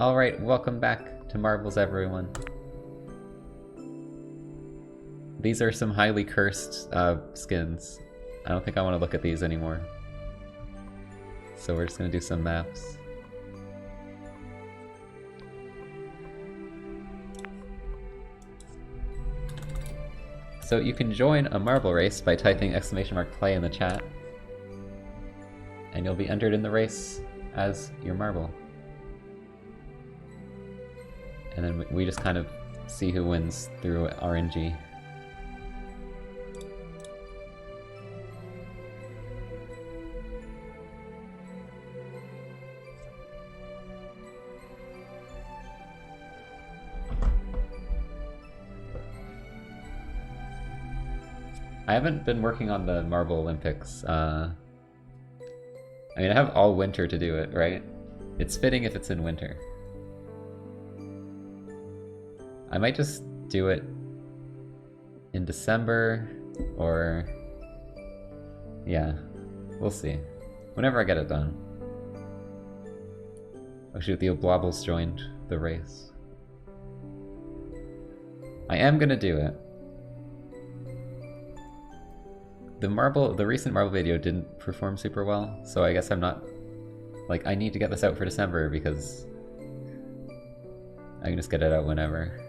Alright, welcome back to Marbles, everyone. These are some highly cursed skins. I don't think I want to look at these anymore. So we're just gonna do some maps. So you can join a marble race by typing !play in the chat. And you'll be entered in the race as your marble. And then we just kind of see who wins through RNG. I haven't been working on the Marble Olympics. I mean, I have all winter to do it, right? It's fitting if it's in winter. I might just do it in December, or... yeah, we'll see. Whenever I get it done. Oh shoot, the Oblobbles joined the race. I am gonna do it. The recent Marble video didn't perform super well, so I guess I'm not... like, I need to get this out for December because I can just get it out whenever.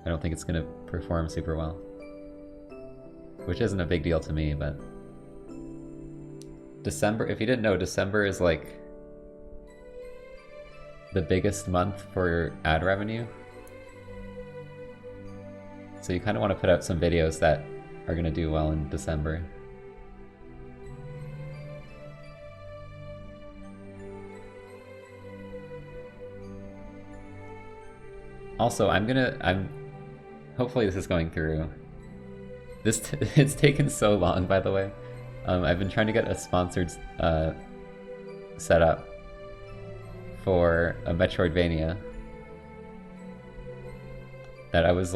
I don't think it's gonna perform super well. Which isn't a big deal to me, but... December, if you didn't know, December is like the biggest month for ad revenue. So you kind of want to put out some videos that are gonna do well in December. Also, hopefully this is going through. It's taken so long, by the way. I've been trying to get a sponsored set up for a Metroidvania that I was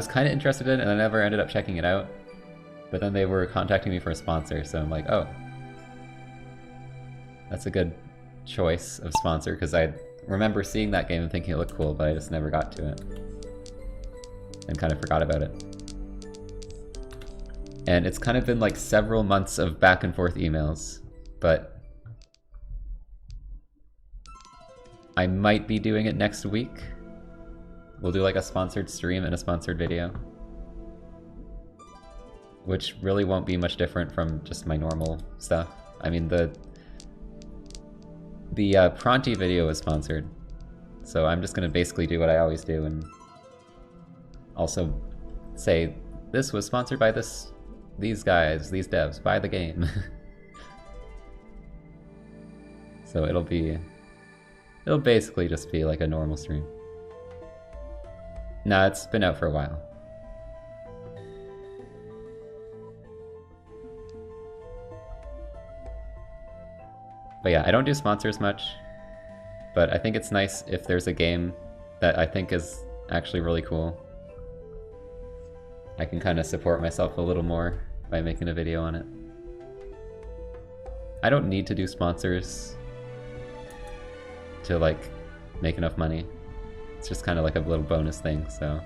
kind of interested in, and I never ended up checking it out. But then they were contacting me for a sponsor, so I'm like, oh, that's a good choice of sponsor, because I remember seeing that game and thinking it looked cool, but I just never got to it. And kind of forgot about it. And it's kind of been like several months of back and forth emails, but I might be doing it next week. We'll do like a sponsored stream and a sponsored video. Which really won't be much different from just my normal stuff. I mean, the Pronti video was sponsored, so I'm just gonna basically do what I always do and also say, this was sponsored by these guys, these devs, buy the game. So it'll basically just be like a normal stream. Nah, it's been out for a while. But yeah, I don't do sponsors much, but I think it's nice if there's a game that I think is actually really cool. I can kind of support myself a little more by making a video on it. I don't need to do sponsors to like make enough money. It's just kind of like a little bonus thing, so.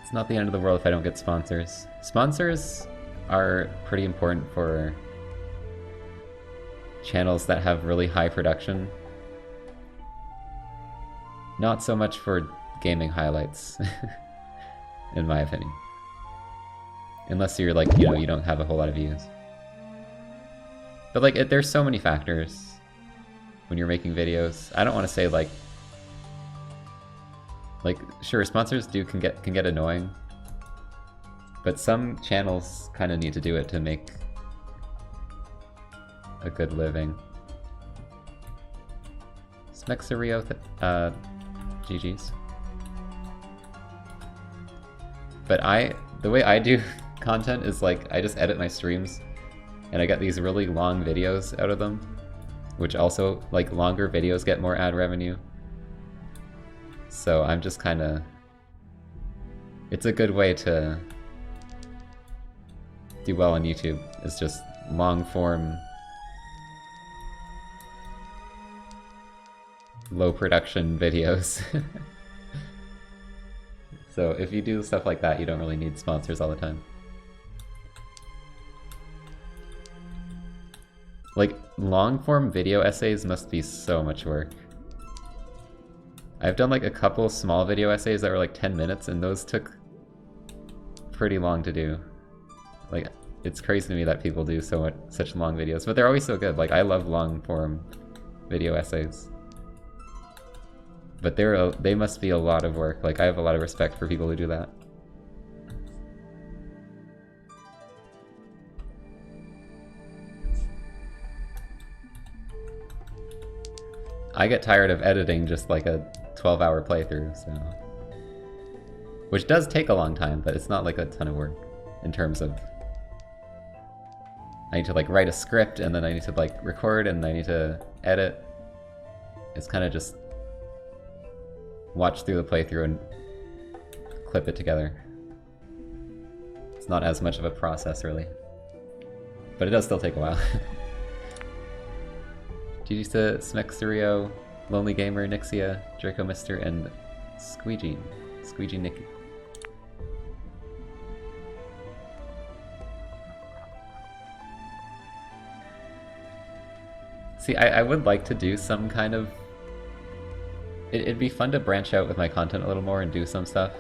It's not the end of the world if I don't get sponsors. Sponsors are pretty important for channels that have really high production. Not so much for gaming highlights, in my opinion. Unless you're like, you know, you don't have a whole lot of views. But like, there's so many factors when you're making videos. I don't want to say like, sure, sponsors can get annoying, but some channels kind of need to do it to make a good living. Smexerio, GG's. But the way I do content is like, I just edit my streams, and I get these really long videos out of them, which also, like, longer videos get more ad revenue. So I'm just kind of... it's a good way to do well on YouTube is just long form, low production videos. So if you do stuff like that, you don't really need sponsors all the time. Like, long form video essays must be so much work. I've done like a couple small video essays that were like 10 minutes, and those took pretty long to do. Like, it's crazy to me that people do such long videos, but they're always so good. Like, I love long form video essays. But they must be a lot of work. Like, I have a lot of respect for people who do that. I get tired of editing just like a 12-hour playthrough, so... Which does take a long time, but it's not like a ton of work in terms of... I need to like write a script, and then I need to like record, and I need to edit. It's kind of just watch through the playthrough and clip it together. It's not as much of a process, really. But it does still take a while. GG's to Smexterio, Lonely Gamer, Nixia, Draco Mister, and Squeegee Nicky. See, I would like to do some kind of... It'd be fun to branch out with my content a little more and do some stuff.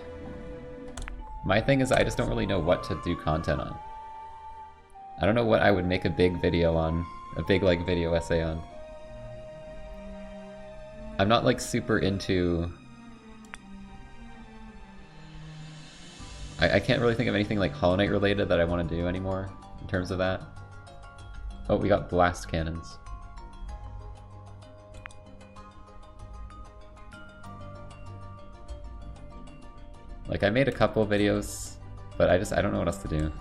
My thing is I just don't really know what to do content on. I don't know what I would make a big video on, a big like video essay on. I'm not like super into... I can't really think of anything like Hollow Knight related that I want to do anymore in terms of that. Oh, we got blast cannons. Like, I made a couple videos, but I don't know what else to do.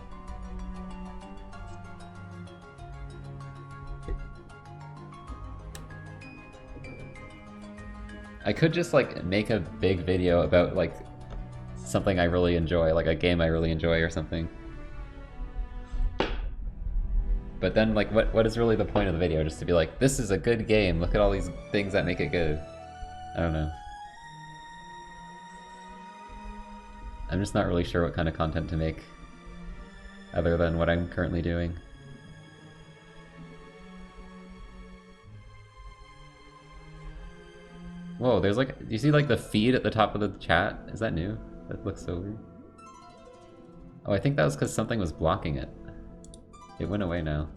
I could just like make a big video about like something I really enjoy, like a game I really enjoy or something. But then like what is really the point of the video? Just to be like, this is a good game, look at all these things that make it good. I don't know. I'm just not really sure what kind of content to make other than what I'm currently doing. Whoa, there's like, do you see like the feed at the top of the chat? Is that new? That looks so weird. Oh, I think that was because something was blocking it. It went away now.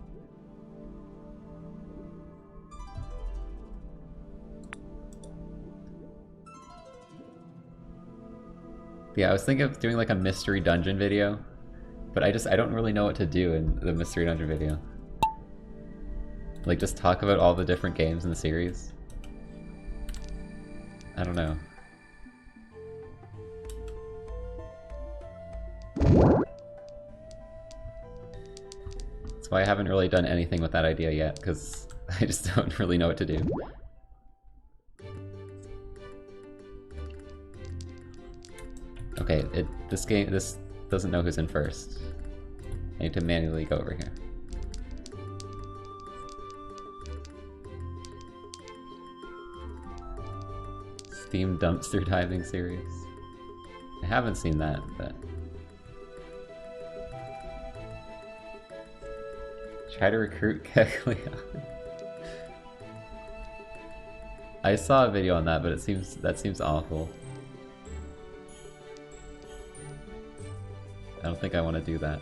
Yeah, I was thinking of doing like a mystery dungeon video, but I don't really know what to do in the mystery dungeon video. Like just talk about all the different games in the series. I don't know. That's why I haven't really done anything with that idea yet, because I just don't really know what to do. Okay, this doesn't know who's in first. I need to manually go over here. Steam dumpster diving series. I haven't seen that, but... Try to recruit Kekleon. I saw a video on that, but that seems awful. I don't think I want to do that.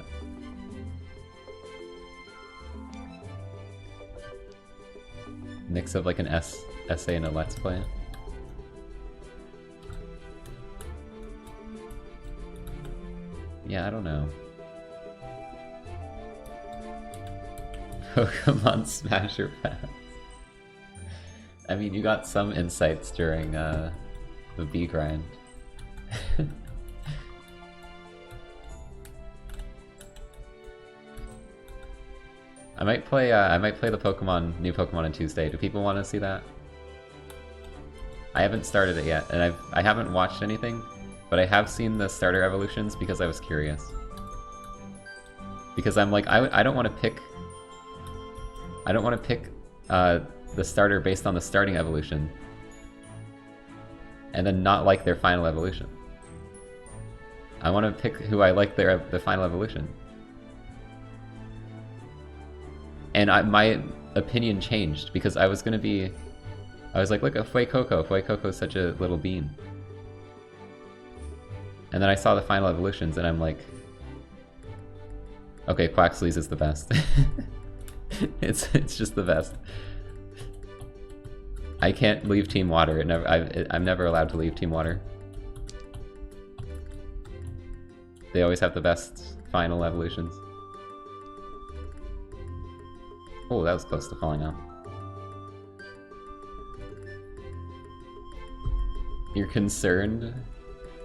Mix of like an essay and a let's play. Yeah, I don't know. Pokemon Smasher Pass. I mean, you got some insights during the B grind. I might play the new Pokemon on Tuesday. Do people want to see that? I haven't started it yet, and I haven't watched anything, but I have seen the starter evolutions because I was curious. Because I'm like, I don't want to pick... I don't want to pick the starter based on the starting evolution. And then not like their final evolution. I want to pick who I like their final evolution. And my opinion changed because I was like, look at Fuecoco. Fuecoco is such a little bean. And then I saw the final evolutions and I'm like, okay, Quaxly's is the best. It's just the best. I can't leave Team Water. I'm never allowed to leave Team Water. They always have the best final evolutions. Oh, that was close to falling off. You're concerned?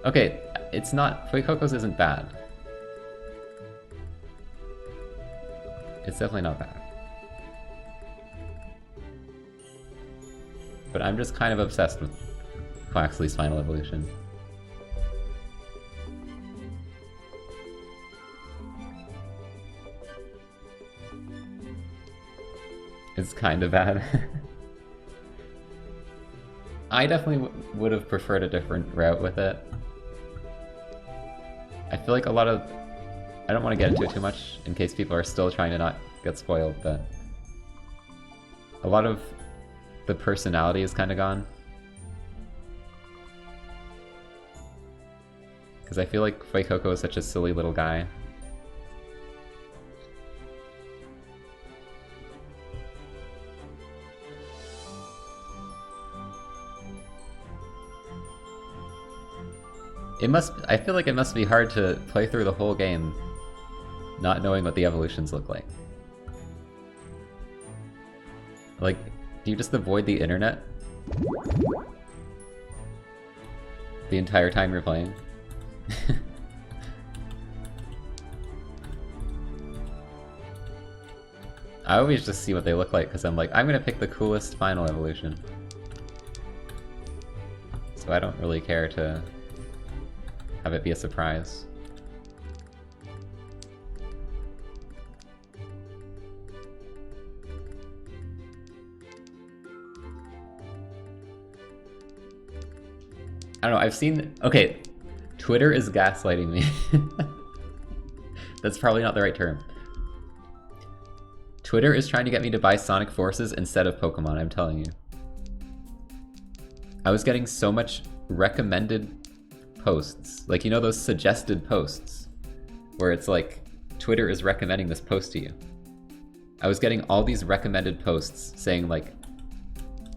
Okay, it's not... Fuecoco's isn't bad. It's definitely not bad. But I'm just kind of obsessed with Quaxly's final evolution. It's kind of bad. I definitely would have preferred a different route with it. I feel like a lot of... I don't want to get into it too much in case people are still trying to not get spoiled, but... a lot of the personality is kind of gone. Because I feel like Fuecoco is such a silly little guy. I feel like it must be hard to play through the whole game not knowing what the evolutions look like. Like, do you just avoid the internet the entire time you're playing? I always just see what they look like because I'm like, I'm gonna pick the coolest final evolution. So I don't really care to have it be a surprise. I don't know, I've seen... Okay, Twitter is gaslighting me. That's probably not the right term. Twitter is trying to get me to buy Sonic Forces instead of Pokemon, I'm telling you. I was getting so much recommended posts. Like, you know those suggested posts? Where it's like, Twitter is recommending this post to you. I was getting all these recommended posts saying like,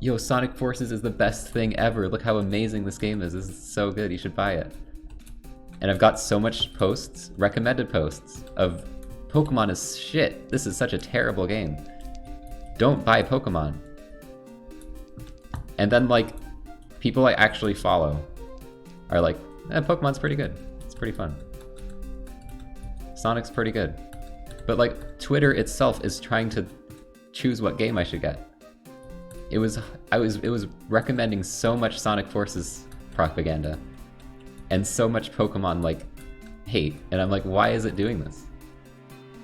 yo, Sonic Forces is the best thing ever. Look how amazing this game is. This is so good. You should buy it. And I've got so much posts, recommended posts, of Pokemon is shit. This is such a terrible game. Don't buy Pokemon. And then, like, people I actually follow are like, Pokemon's pretty good. It's pretty fun. Sonic's pretty good. But, like, Twitter itself is trying to choose what game I should get. It was recommending so much Sonic Forces propaganda and so much Pokemon like hate, and I'm like, why is it doing this?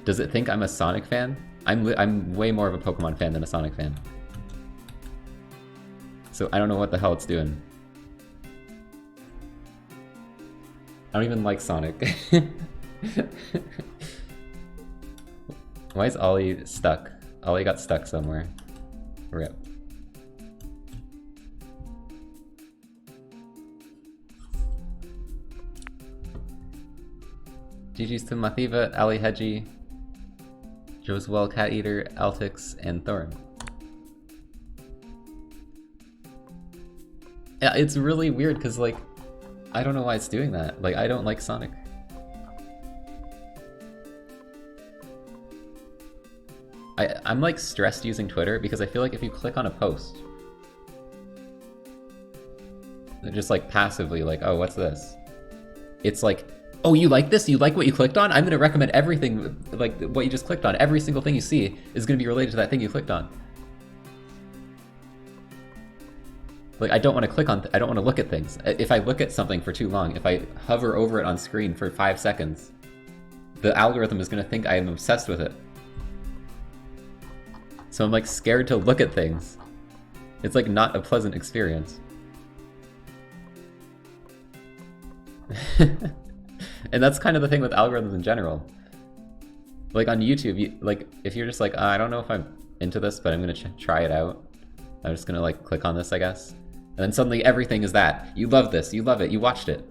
Does it think I'm a Sonic fan? I'm way more of a Pokemon fan than a Sonic fan. So I don't know what the hell it's doing. I don't even like Sonic. Why is Ollie stuck? Ollie got stuck somewhere. Rip. GG's to Mathiva, Ali Hedgie, Joswell, Cat Eater, Altix, and Thorn. Yeah, it's really weird because, like, I don't know why it's doing that. Like, I don't like Sonic. I'm like stressed using Twitter because I feel like if you click on a post, just like passively, like, oh, what's this? It's like, oh, you like this? You like what you clicked on? I'm going to recommend everything, like what you just clicked on. Every single thing you see is going to be related to that thing you clicked on. Like, I don't want to click on, I don't want to look at things. If I look at something for too long, if I hover over it on screen for 5 seconds, the algorithm is gonna think I am obsessed with it. So I'm like scared to look at things. It's like not a pleasant experience. And that's kind of the thing with algorithms in general. Like on YouTube, like if you're just like, I don't know if I'm into this, but I'm gonna try it out. I'm just gonna like click on this, I guess. And then suddenly everything is that. You love this, you love it, you watched it.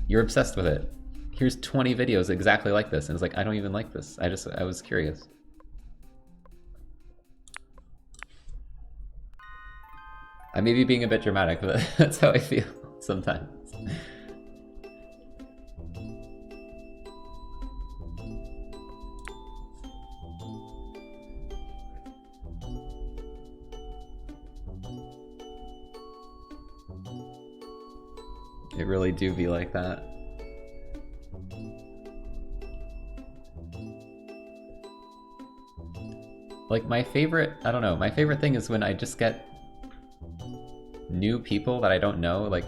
You're obsessed with it. Here's 20 videos exactly like this. And it's like, I don't even like this. I was curious. I may be being a bit dramatic, but that's how I feel sometimes. It really do be like that. Like my favorite, I don't know, my favorite thing is when I just get new people that I don't know. Like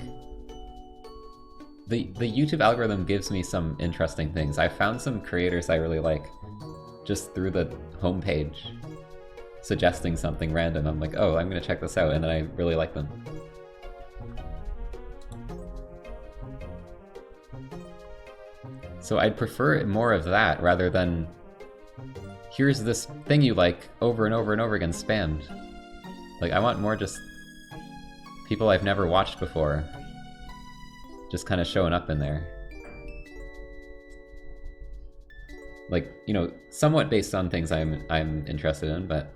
the YouTube algorithm gives me some interesting things. I found some creators I really like just through the homepage suggesting something random. I'm like, oh, I'm gonna check this out, and then I really like them. So I'd prefer more of that rather than here's this thing you like over and over and over again spammed. Like I want more just people I've never watched before just kind of showing up in there. Like, you know, somewhat based on things I'm interested in, but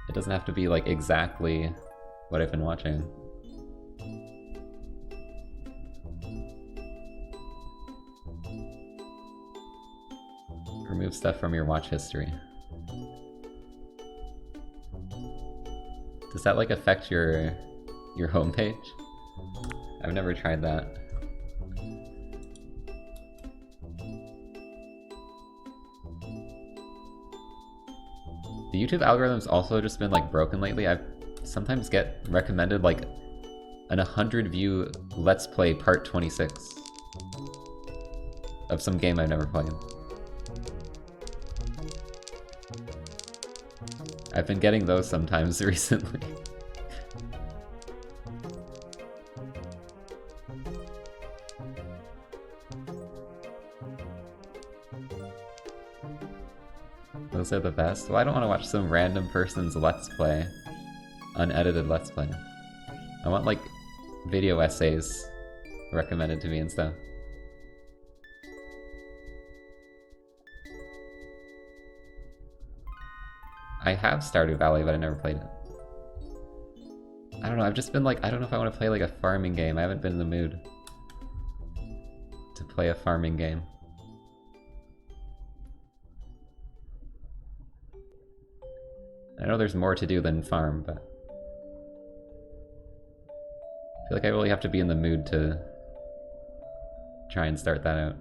it doesn't have to be like exactly what I've been watching. Remove stuff from your watch history. Does that like affect your homepage? I've never tried that. The YouTube algorithm's also just been like broken lately. I sometimes get recommended like an 100 view Let's Play part 26 of some game I've never played. I've been getting those sometimes recently. Those are the best. Well, I don't want to watch some random person's Let's Play. Unedited Let's Play. I want, like, video essays recommended to me and stuff. I have Stardew Valley, but I never played it. I don't know, I've just been like, I don't know if I want to play like a farming game. I haven't been in the mood to play a farming game. I know there's more to do than farm, but I feel like I really have to be in the mood to try and start that out.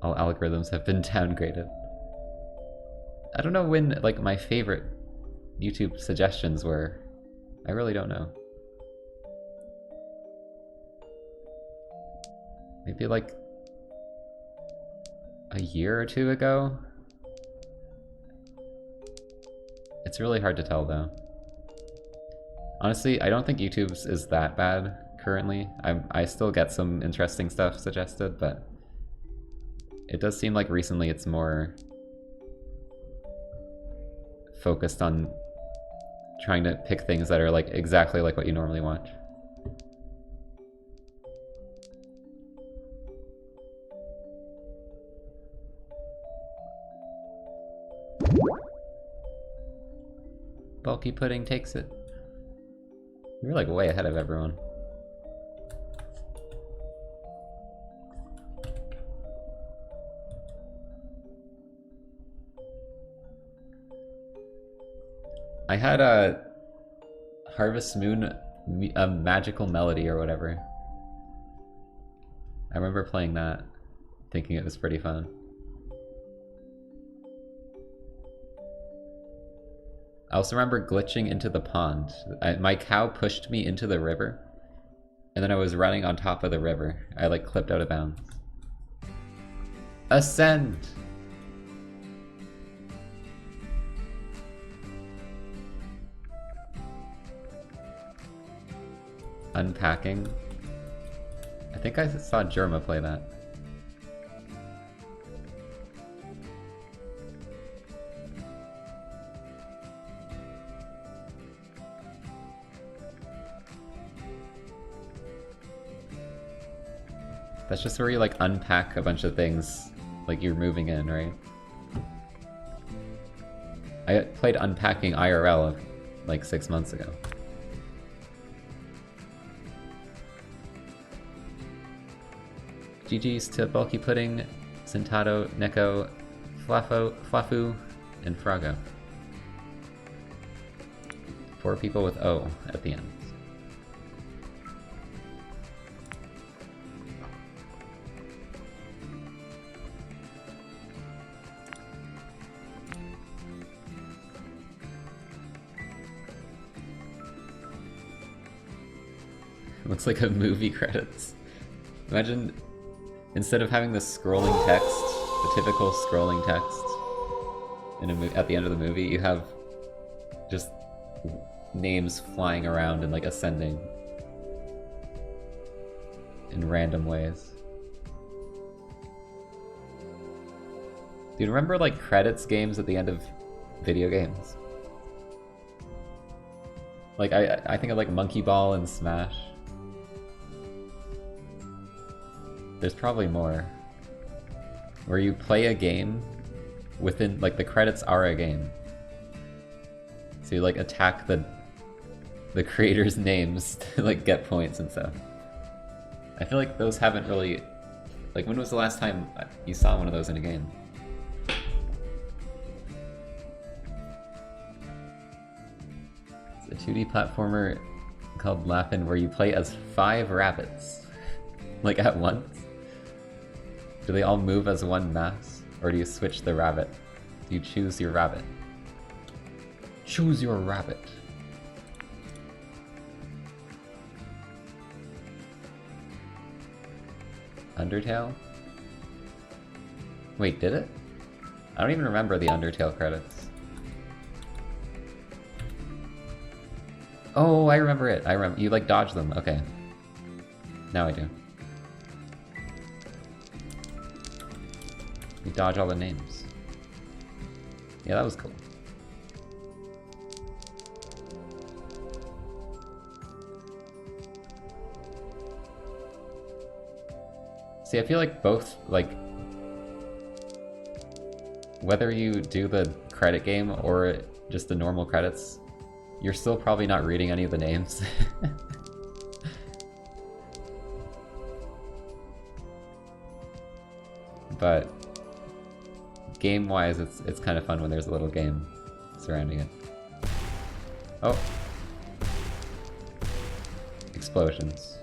All algorithms have been downgraded. I don't know when, like, my favorite YouTube suggestions were. I really don't know. Maybe like a year or two ago? It's really hard to tell though. Honestly, I don't think YouTube's is that bad currently. I still get some interesting stuff suggested, but it does seem like recently it's more focused on trying to pick things that are like exactly like what you normally watch. Bulky Pudding takes it. You're like way ahead of everyone. I had a Harvest Moon, a Magical Melody or whatever. I remember playing that, thinking it was pretty fun. I also remember glitching into the pond. My cow pushed me into the river, And then I was running on top of the river. I like clipped out of bounds. Ascend! Unpacking. I think I saw Jerma play that. That's just where you like unpack a bunch of things like you're moving in, right? I played Unpacking IRL like 6 months ago. GG's to Bulky Pudding, Sentato, Neko, Flafu, and Frago. 4 people with O at the end. Looks like a movie credits. Imagine, instead of having the scrolling text, the typical scrolling text in at the end of the movie, you have just names flying around and like ascending in random ways. Do you remember like credits games at the end of video games? Like I think of like Monkey Ball and Smash. There's probably more. Where you play a game within, like the credits are a game. So you like attack the creators' names to like get points and stuff. I feel like those haven't really, like when was the last time you saw one of those in a game? It's a 2D platformer called Laugh-In where you play as 5 rabbits. Like at once? Do they all move as one mass? Or do you switch the rabbit? Do you choose your rabbit? Choose your rabbit. Undertale? Wait, did it? I don't even remember the Undertale credits. Oh, I remember it. I remember. You like dodge them. Okay. Now I do. You dodge all the names. Yeah, that was cool. See, I feel like both, like, whether you do the credit game or just the normal credits, you're still probably not reading any of the names. But game-wise, it's kind of fun when there's a little game surrounding it. Oh. Explosions.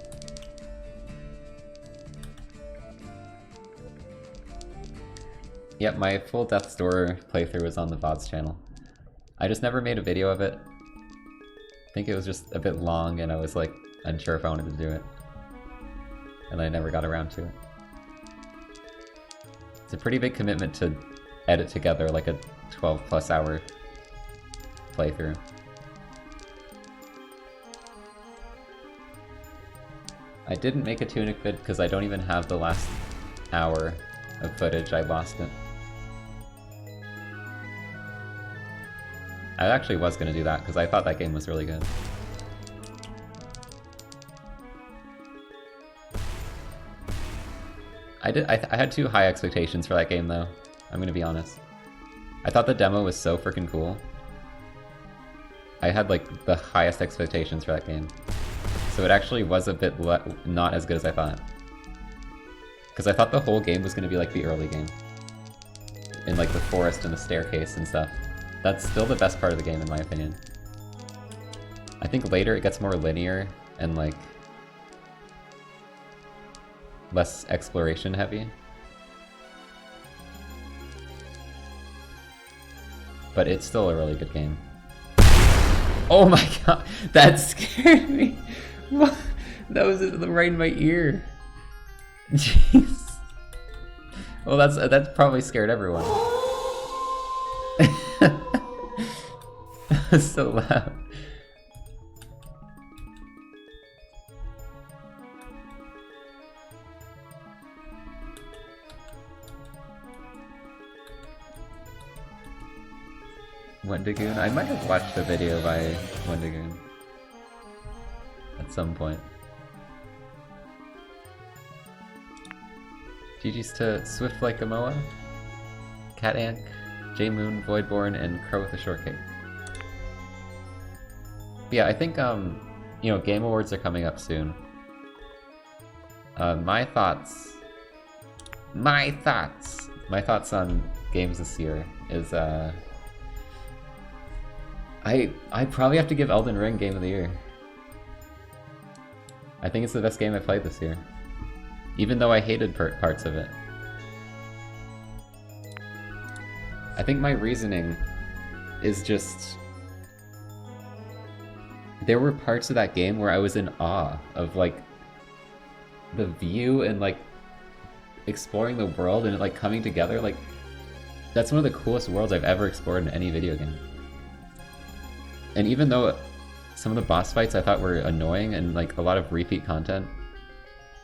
Yep, my full Death's Door playthrough was on the VODs channel. I just never made a video of it. I think it was just a bit long and I was like unsure if I wanted to do it. And I never got around to it. It's a pretty big commitment to edit together like a 12+ hour playthrough. I didn't make a Tunic vid because I don't even have the last hour of footage. I lost it. I actually was going to do that because I thought that game was really good. I had too high expectations for that game though, I'm gonna be honest. I thought the demo was so freaking cool. I had like the highest expectations for that game. So it actually was a bit not as good as I thought. Because I thought the whole game was gonna be like the early game. In like the forest and the staircase and stuff. That's still the best part of the game in my opinion. I think later it gets more linear and like less exploration heavy. But it's still a really good game. Oh my god, that scared me! That was right in my ear. Jeez. Well, that's probably scared everyone. That was so loud. Wendigoon? I might have watched a video by Wendigoon at some point. GG's to Swift Like a Moa, Cat Ank, J Moon, Voidborn, and Crow with a Short Cake. But yeah, I think you know, Game Awards are coming up soon. My thoughts on games this year is I probably have to give Elden Ring Game of the Year. I think it's the best game I played this year, even though I hated parts of it. I think my reasoning is just there were parts of that game where I was in awe of like the view and like exploring the world and it like coming together. Like that's one of the coolest worlds I've ever explored in any video game. And even though some of the boss fights I thought were annoying and like a lot of repeat content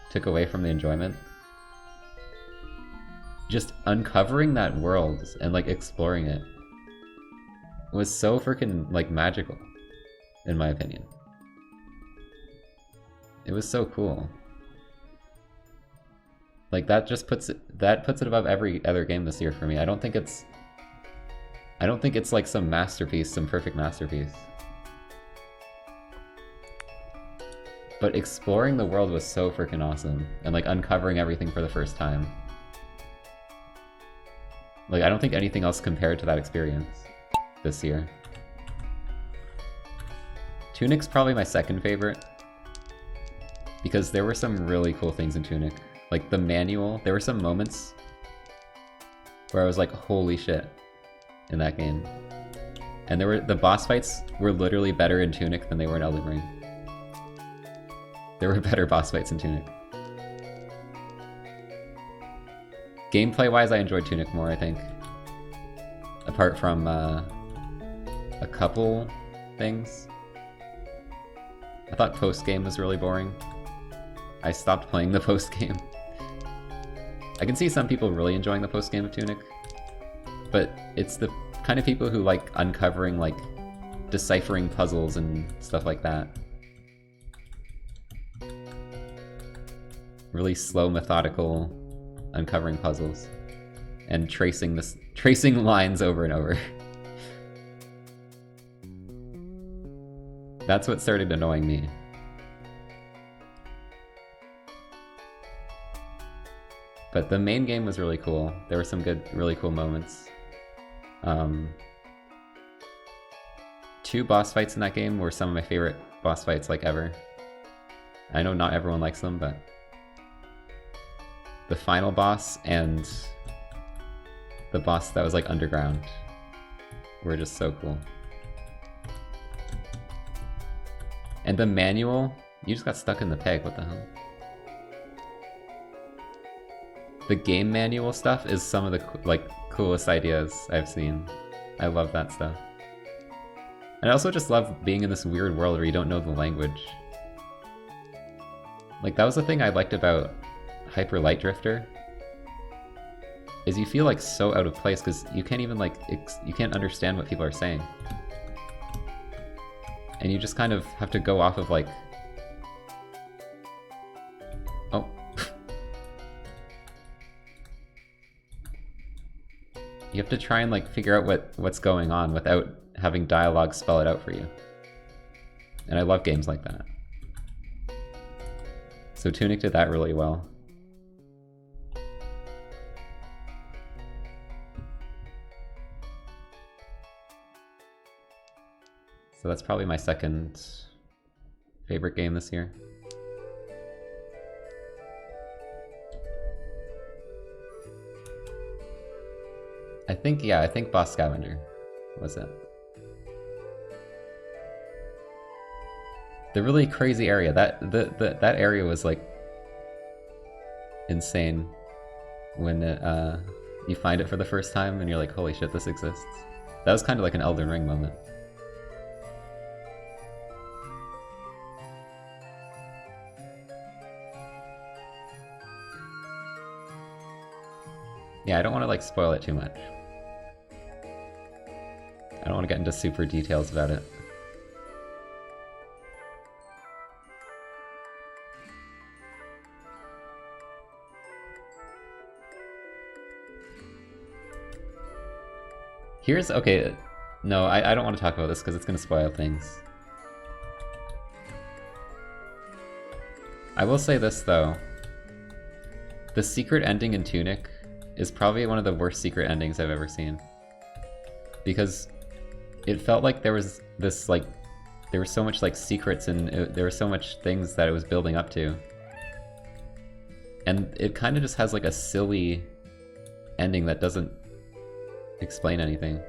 took away from the enjoyment, just uncovering that world and like exploring it was so freaking like magical, in my opinion. It was so cool. Like that just puts it above every other game this year for me. I don't think it's like some masterpiece, some perfect masterpiece. But exploring the world was so freaking awesome, and like uncovering everything for the first time. Like I don't think anything else compared to that experience this year. Tunic's probably my second favorite, because there were some really cool things in Tunic. Like the manual, there were some moments where I was like, holy shit, in that game. And the boss fights were literally better in Tunic than they were in Elden Ring. There were better boss fights in Tunic. Gameplay-wise, I enjoyed Tunic more, I think. Apart from a couple things. I thought post-game was really boring. I stopped playing the post-game. I can see some people really enjoying the post-game of Tunic, but it's the kind of people who like uncovering, like, deciphering puzzles and stuff like that. Really slow, methodical uncovering puzzles and tracing lines over and over. That's what started annoying me. But the main game was really cool. There were some good, really cool moments. 2 boss fights in that game were some of my favorite boss fights like ever. I know not everyone likes them, but the final boss and the boss that was like underground were just so cool. And the manual, you just got stuck in the peg, what the hell? The game manual stuff is some of the like coolest ideas I've seen. I love that stuff. And I also just love being in this weird world where you don't know the language. Like that was the thing I liked about Hyper Light Drifter, is you feel like so out of place because you can't even like you can't understand what people are saying, and you just kind of have to go off of like, oh, you have to try and like figure out what's going on without having dialogue spell it out for you. And I love games like that. So Tunic did that really well. So that's probably my second favorite game this year. I think Boss Scavenger was it. The really crazy area, that area was like insane when you find it for the first time and you're like, holy shit, this exists. That was kind of like an Elden Ring moment. Yeah, I don't want to like spoil it too much. I don't want to get into super details about it. Here's, okay, no, I don't want to talk about this because it's going to spoil things. I will say this though. The secret ending in Tunic is probably one of the worst secret endings I've ever seen. Because it felt like there was this, like, there was so much like secrets and there were so much things that it was building up to. And it kind of just has like a silly ending that doesn't explain anything.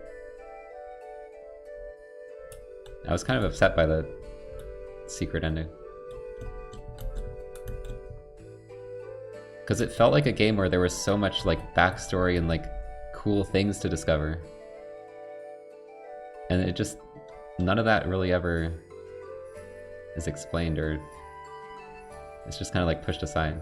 I was kind of upset by the secret ending. Because it felt like a game where there was so much like backstory and like cool things to discover. And it just, none of that really ever is explained, or it's just kind of like pushed aside.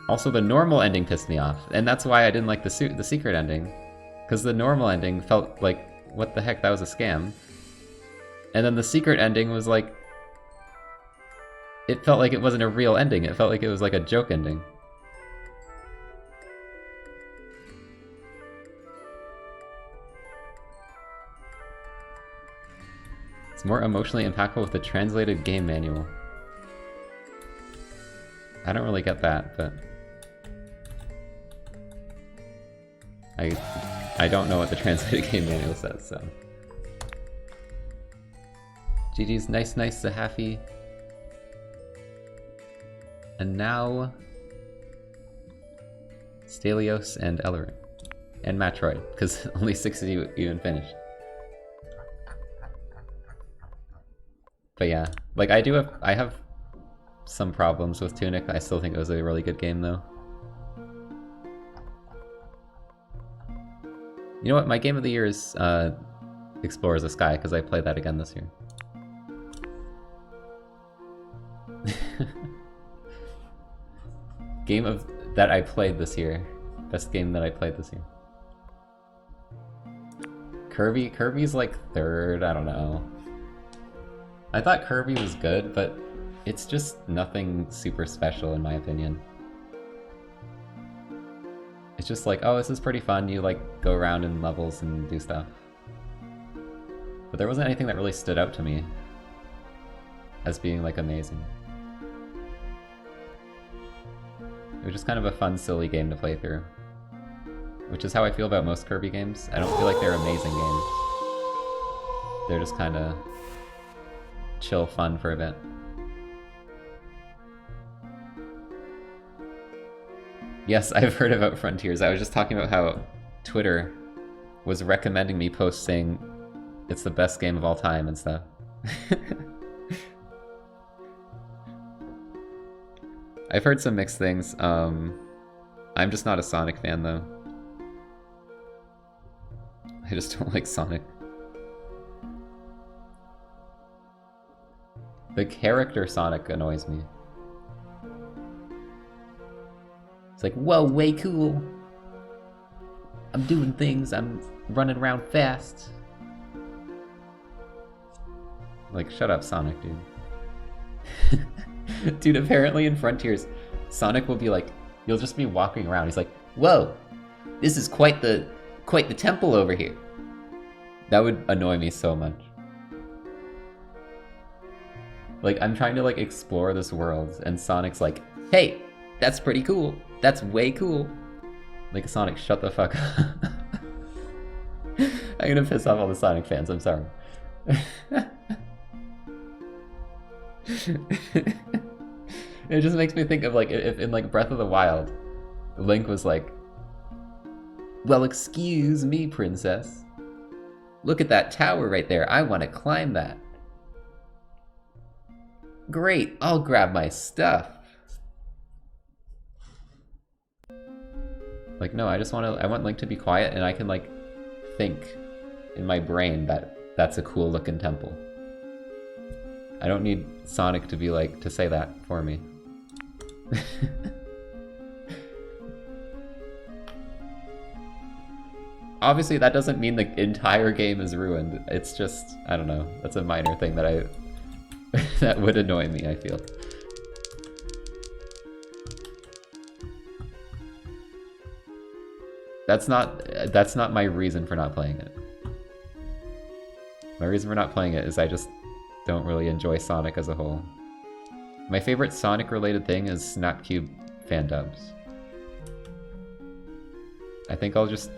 Also, the normal ending pissed me off, and that's why I didn't like the secret ending. Because the normal ending felt like, what the heck, that was a scam. And then the secret ending was like, it felt like it wasn't a real ending, it felt like it was like a joke ending. It's more emotionally impactful with the translated game manual. I don't really get that, but I don't know what the translated game manual says, so. GG's nice Zahafi. And now Stelios and Ellerin. And Matroid, because only 6 of you even finished. But yeah, like I have some problems with Tunic. I still think it was a really good game though. You know what, my game of the year is Explorers of Sky, because I played that again this year. That I played this year. Best game that I played this year. Kirby's like third, I don't know. I thought Kirby was good, but it's just nothing super special in my opinion. It's just like, oh, this is pretty fun, you like go around in levels and do stuff. But there wasn't anything that really stood out to me as being like amazing. It was just kind of a fun, silly game to play through. Which is how I feel about most Kirby games. I don't feel like they're amazing games. They're just kind of chill fun for a bit. Yes, I've heard about Frontiers. I was just talking about how Twitter was recommending me posts saying it's the best game of all time and stuff. I've heard some mixed things. I'm just not a Sonic fan though. I just don't like Sonic. The character Sonic annoys me. It's like, whoa, way cool. I'm doing things, I'm running around fast. Like, shut up, Sonic, dude. Dude, apparently in Frontiers, Sonic will be like, you'll just be walking around. He's like, whoa, this is quite the temple over here. That would annoy me so much. Like, I'm trying to like explore this world, and Sonic's like, hey, that's pretty cool. That's way cool. Like, Sonic, shut the fuck up. I'm gonna piss off all the Sonic fans, I'm sorry. It just makes me think of like, if in like Breath of the Wild, Link was like, Well, excuse me, princess. Look at that tower right there. I want to climb that. Great, I'll grab my stuff. Like, no, I want Link to be quiet and I can, like, think in my brain that that's a cool looking temple. I don't need Sonic to be like, to say that for me. Obviously, that doesn't mean the entire game is ruined. It's just, I don't know, that's a minor thing that that would annoy me, I feel. That's not my reason for not playing it. My reason for not playing it is I just don't really enjoy Sonic as a whole. My favorite Sonic-related thing is Snapcube fan dubs. I think I'll just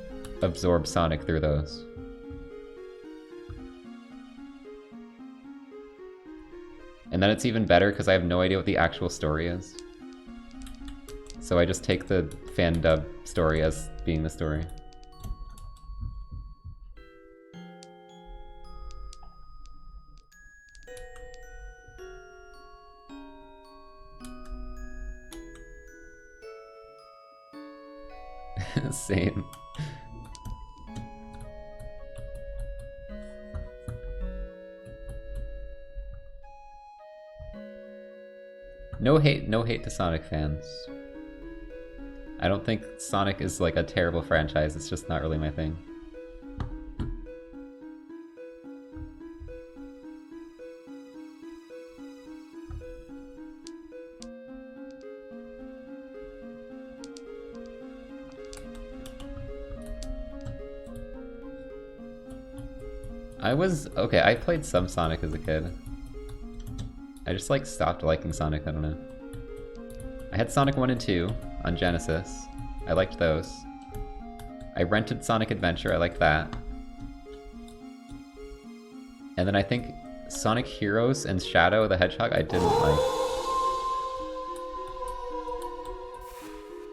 absorb Sonic through those. And then it's even better because I have no idea what the actual story is. So I just take the fan dub story as being the story. Same. No hate to Sonic fans. I don't think Sonic is like a terrible franchise, it's just not really my thing. I played some Sonic as a kid. I just like stopped liking Sonic, I don't know. I had Sonic 1 and 2 on Genesis. I liked those. I rented Sonic Adventure, I liked that. And then I think Sonic Heroes and Shadow the Hedgehog I didn't like.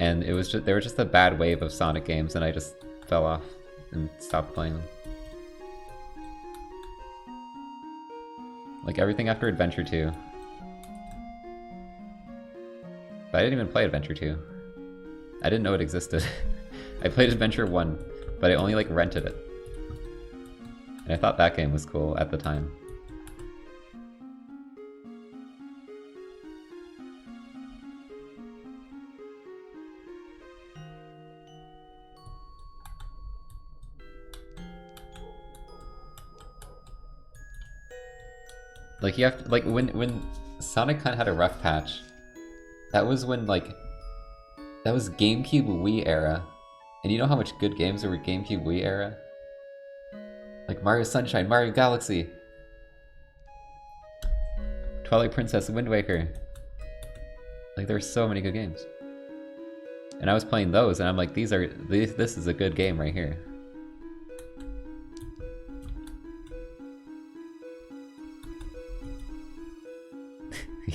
And it was just, they were just a bad wave of Sonic games and I just fell off and stopped playing them. Like everything after Adventure 2. But I didn't even play Adventure 2. I didn't know it existed. I played Adventure 1, but I only like rented it. And I thought that game was cool at the time. Like you have to, like when Sonic kind of had a rough patch, that was when like, that was GameCube Wii era. And you know how much good games were GameCube Wii era? Like Mario Sunshine, Mario Galaxy, Twilight Princess, Wind Waker. Like there were so many good games. And I was playing those and I'm like, this is a good game right here.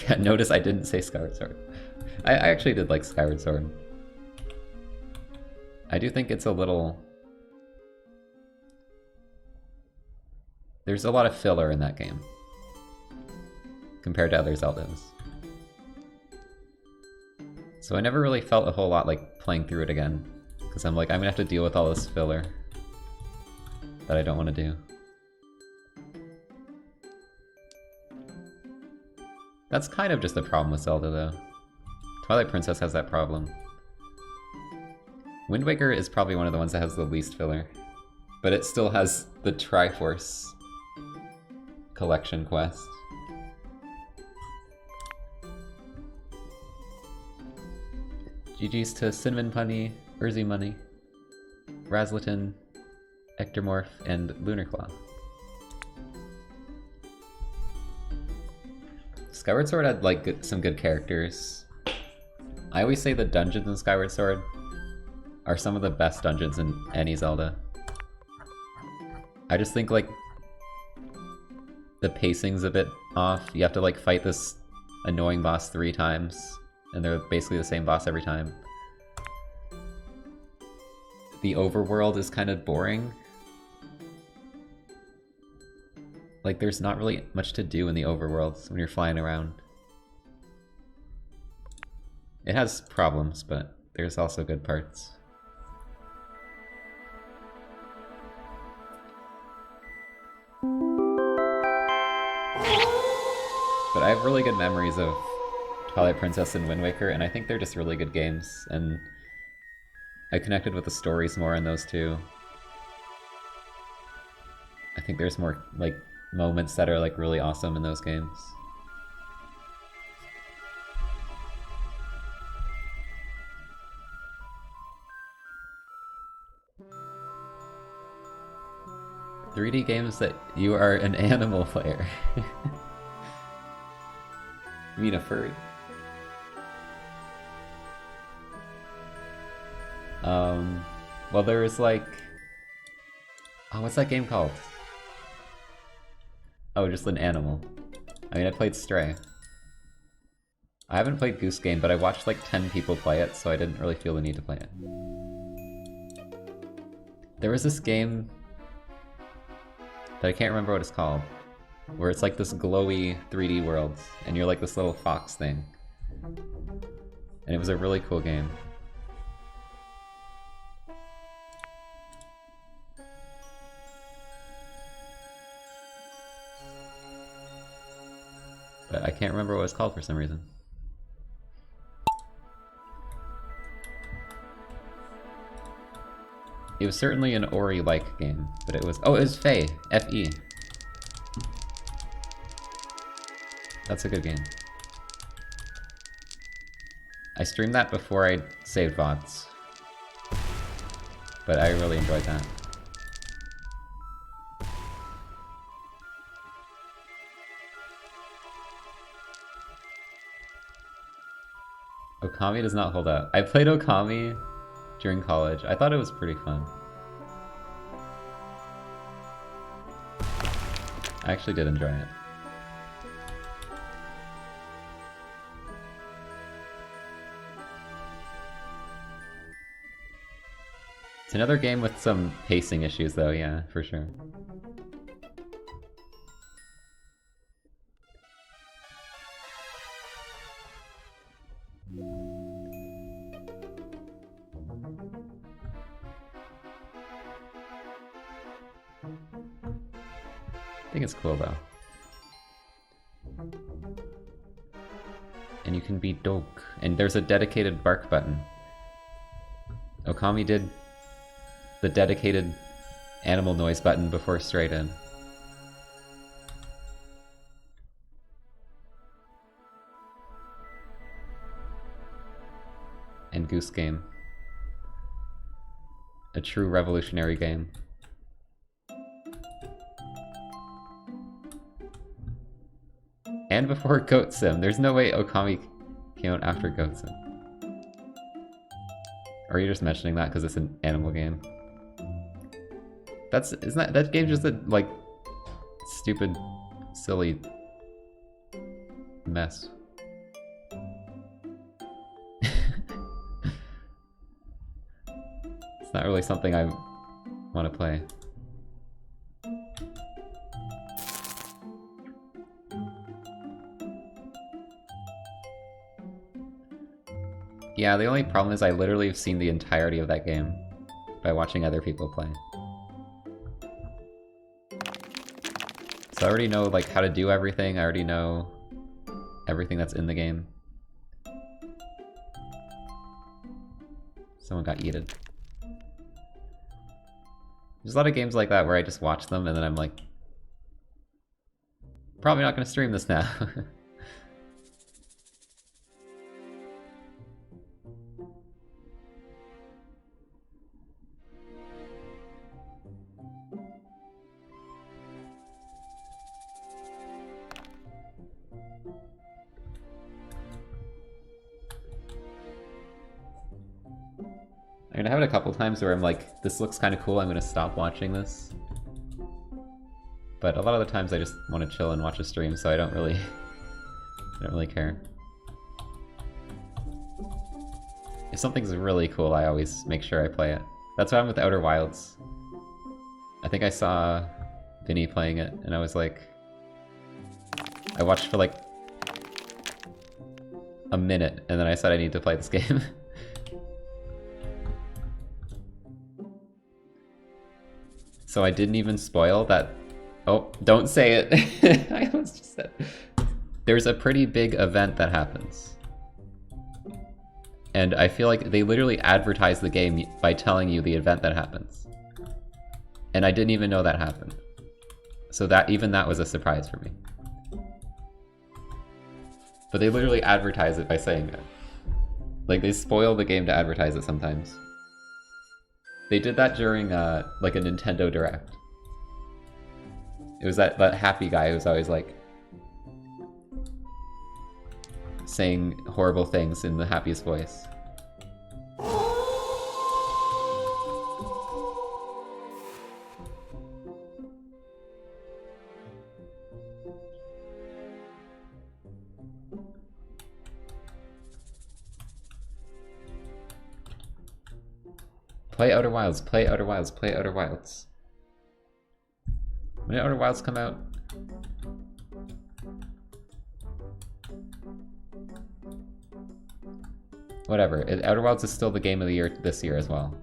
Yeah, notice I didn't say Skyward Sword. I actually did like Skyward Sword. I do think it's a little... There's a lot of filler in that game. Compared to other Zeldas. So I never really felt a whole lot like playing through it again. Because I'm like, I'm gonna have to deal with all this filler that I don't want to do. That's kind of just a problem with Zelda, though. Twilight Princess has that problem. Wind Waker is probably one of the ones that has the least filler. But it still has the Triforce collection quest. GG's to Cinnamon Punny, Urzy Money, Razlatin, Ectomorph, and Lunarclaw. Skyward Sword had like some good characters. I always say the dungeons in Skyward Sword are some of the best dungeons in any Zelda. I just think like the pacing's a bit off. You have to like fight this annoying boss 3 times and they're basically the same boss every time. the overworld is kind of boring. Like, there's not really much to do in the overworld when you're flying around. It has problems, but there's also good parts. But I have really good memories of Twilight Princess and Wind Waker, and I think they're just really good games, and I connected with the stories more in those two. I think there's more, like, moments that are, like, really awesome in those games. "3D games that you are an animal player." You mean a furry? Well, there's like... Oh, what's that game called? Oh, just an animal. I mean, I played Stray. I haven't played Goose Game, but I watched like 10 people play it, so I didn't really feel the need to play it. There was this game that I can't remember what it's called, where it's like this glowy 3D world, and you're like this little fox thing. And it was a really cool game. But I can't remember what it's called for some reason. It was certainly an Ori-like game, but it was... Oh, it was Fe. F-E. That's a good game. I streamed that before I saved VODs. But I really enjoyed that. Okami does not hold up. I played Okami during college. I thought it was pretty fun. I actually did enjoy it. It's another game with some pacing issues though, yeah, for sure. I think it's cool though. And you can be Doke. And there's a dedicated bark button. Okami did the dedicated animal noise button before Stray did. And Goose Game. A true revolutionary game. And before Goat Sim. There's no way Okami came out after Goat Sim. Or are you just mentioning that because it's an animal game? Isn't that game just a, like, stupid, silly mess? It's not really something I want to play. Yeah, the only problem is I literally have seen the entirety of that game by watching other people play. So I already know like how to do everything, I already know everything that's in the game. Someone got yeeted. There's a lot of games like that where I just watch them and then I'm like, probably not gonna stream this now. I'm gonna have it a couple times where I'm like, this looks kind of cool, I'm gonna stop watching this. But a lot of the times I just want to chill and watch a stream, so I don't really care. If something's really cool, I always make sure I play it. That's what happened with Outer Wilds. I think I saw Vinny playing it, and I was like... I watched for like a minute, and then I said I need to play this game. So I didn't even spoil that... Oh, don't say it! I almost just said... There's a pretty big event that happens. And I feel like they literally advertise the game by telling you the event that happens. And I didn't even know that happened. So that even that was a surprise for me. But they literally advertise it by saying that. Like, they spoil the game to advertise it sometimes. They did that during, like, a Nintendo Direct. It was that happy guy who was always, like, saying horrible things in the happiest voice. Play Outer Wilds, play Outer Wilds, play Outer Wilds. When did Outer Wilds come out? Whatever, Outer Wilds is still the game of the year this year as well.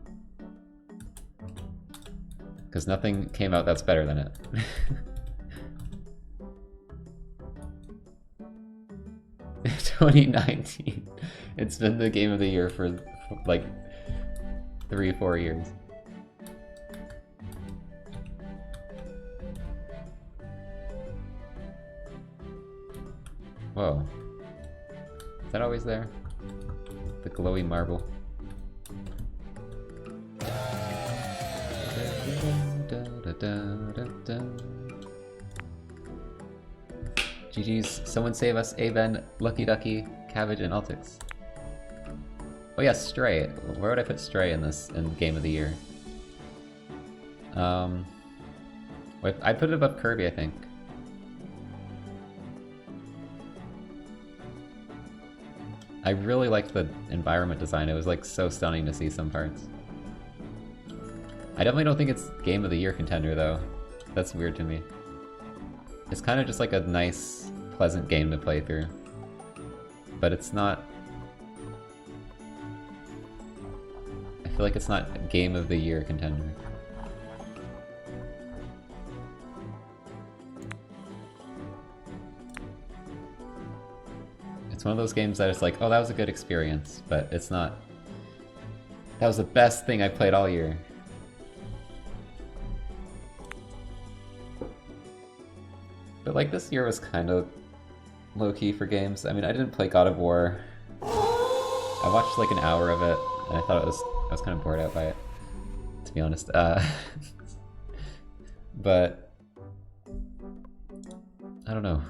Because nothing came out that's better than it. 2019. It's been the game of the year for like 3-4 years. Whoa. Is that always there? The glowy marble. GG's, someone save us, Aven, Lucky Ducky, Cabbage, and Altix. Oh yeah, Stray. Where would I put Stray in this, in Game of the Year? Wait, I'd put it above Kirby, I think. I really liked the environment design. It was like so stunning to see some parts. I definitely don't think it's Game of the Year contender though. That's weird to me. It's kind of just like a nice, pleasant game to play through. But it's not... I feel like it's not Game of the Year contender. It's one of those games that it's like, oh, that was a good experience, but it's not... That was the best thing I played all year. But like, this year was kind of low-key for games. I mean, I didn't play God of War. I watched like an hour of it, and I thought I was kind of bored out by it, to be honest. But I don't know.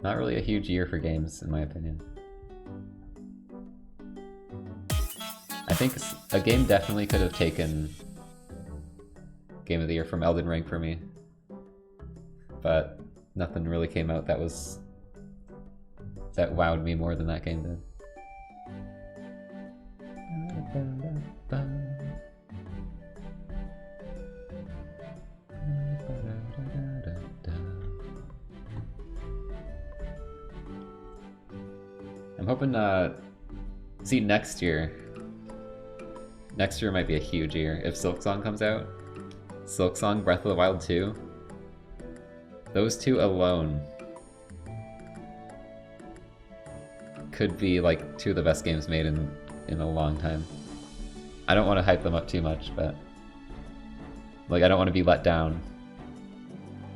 Not really a huge year for games, in my opinion. I think a game definitely could have taken Game of the Year from Elden Ring for me. But nothing really came out that wowed me more than that game did. I'm hoping, see, next year might be a huge year. If Silksong comes out, Silksong, Breath of the Wild 2, those two alone could be like two of the best games made in a long time. I don't want to hype them up too much, but like, I don't want to be let down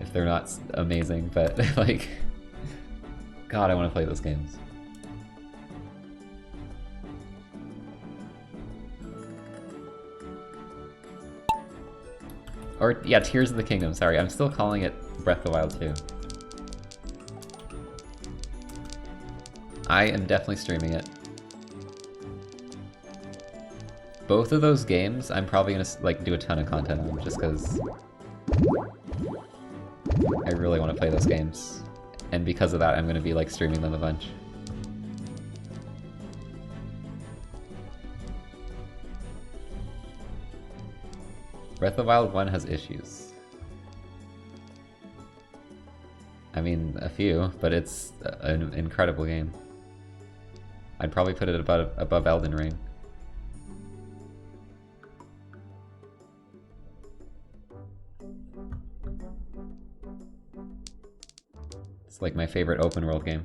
if they're not amazing, but like, God, I want to play those games. Or, yeah, Tears of the Kingdom, sorry. I'm still calling it Breath of the Wild 2. I am definitely streaming it. Both of those games, I'm probably gonna, like, do a ton of content on, just because I really want to play those games. And because of that, I'm gonna be, like, streaming them a bunch. Breath of the Wild 1 has issues. I mean, a few, but it's an incredible game. I'd probably put it above Elden Ring. It's like my favorite open world game.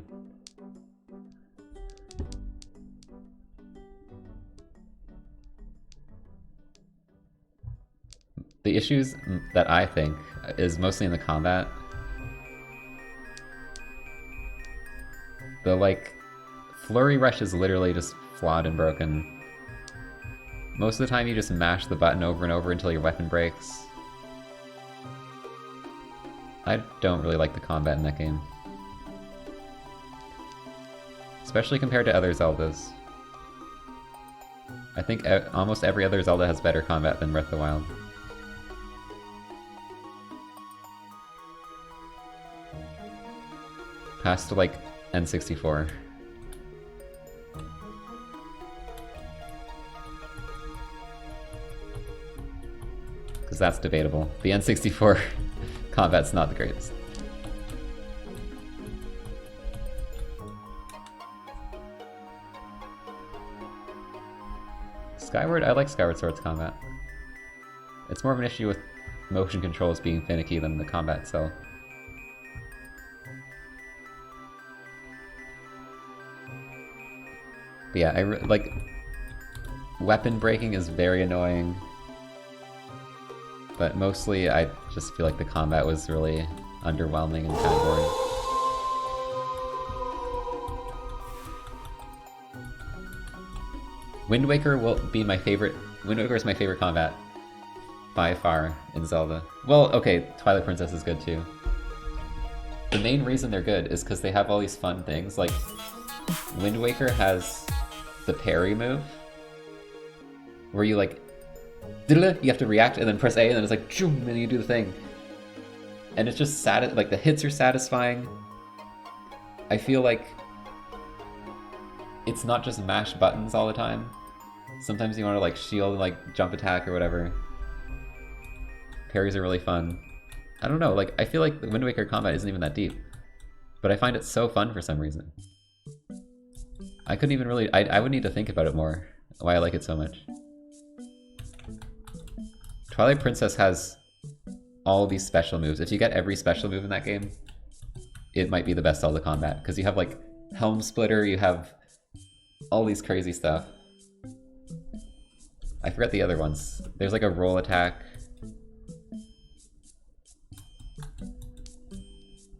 The issues that I think is mostly in the combat. The like flurry rush is literally just flawed and broken. Most of the time you just mash the button over and over until your weapon breaks. I don't really like the combat in that game. Especially compared to other Zeldas. I think almost every other Zelda has better combat than Breath of the Wild. Past to like N64. Because that's debatable. The N64 combat's not the greatest. Skyward, I like Skyward Sword's combat. It's more of an issue with motion controls being finicky than the combat itself. But yeah, like weapon breaking is very annoying. But mostly I just feel like the combat was really underwhelming and kind of boring. Wind Waker will be my favorite. Wind Waker is my favorite combat by far in Zelda. Well, okay, Twilight Princess is good too. The main reason they're good is because they have all these fun things. Like Wind Waker has the parry move, where you like, you have to react and then press A, and then it's like, and then you do the thing. And it's just like the hits are satisfying. I feel like it's not just mash buttons all the time. Sometimes you want to like shield and like jump attack or whatever. Parries are really fun. I don't know, like I feel like the Wind Waker combat isn't even that deep, but I find it so fun for some reason. I couldn't even really, I would need to think about it more, why I like it so much. Twilight Princess has all these special moves. If you get every special move in that game, it might be the best Zelda combat, because you have like Helm Splitter, you have all these crazy stuff. I forget the other ones. There's like a roll attack.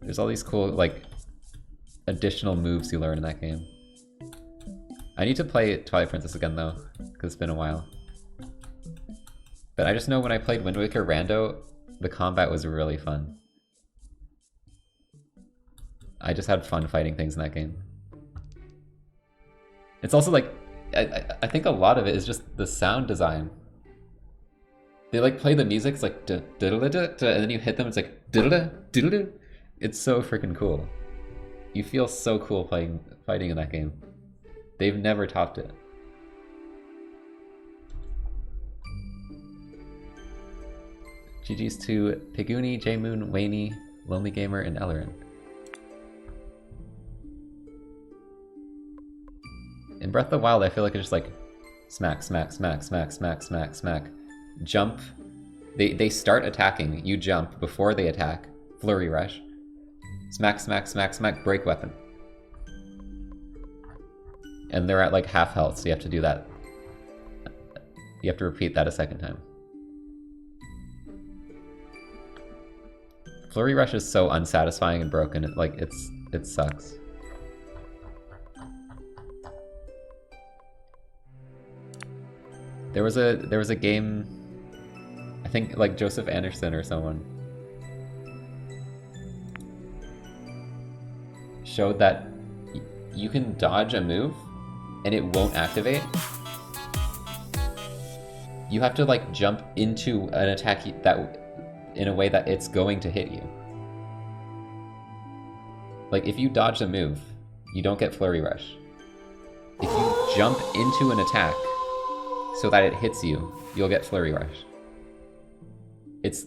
There's all these cool like additional moves you learn in that game. I need to play Twilight Princess again though, because it's been a while. But I just know when I played Wind Waker Rando, the combat was really fun. I just had fun fighting things in that game. It's also like, I think a lot of it is just the sound design. They like play the music, it's like and then you hit them, it's like it's so freaking cool. You feel so cool fighting in that game. They've never topped it. GG's to Piguni, J-Moon, Waney, Lonely Gamer, and Ellerin. In Breath of the Wild, I feel like it's just like smack, smack, smack, smack, smack, smack, smack. Jump. They start attacking. You jump before they attack. Flurry rush. Smack, smack, smack, smack. Break weapon. And they're at like half health, so you have to do that. You have to repeat that a second time. Flurry rush is so unsatisfying and broken. It sucks. There was a game, I think like Joseph Anderson or someone showed that you can dodge a move and it won't activate. You have to like jump into an attack that in a way that it's going to hit you. Like if you dodge a move, you don't get Flurry Rush. If you jump into an attack so that it hits you, you'll get Flurry Rush. It's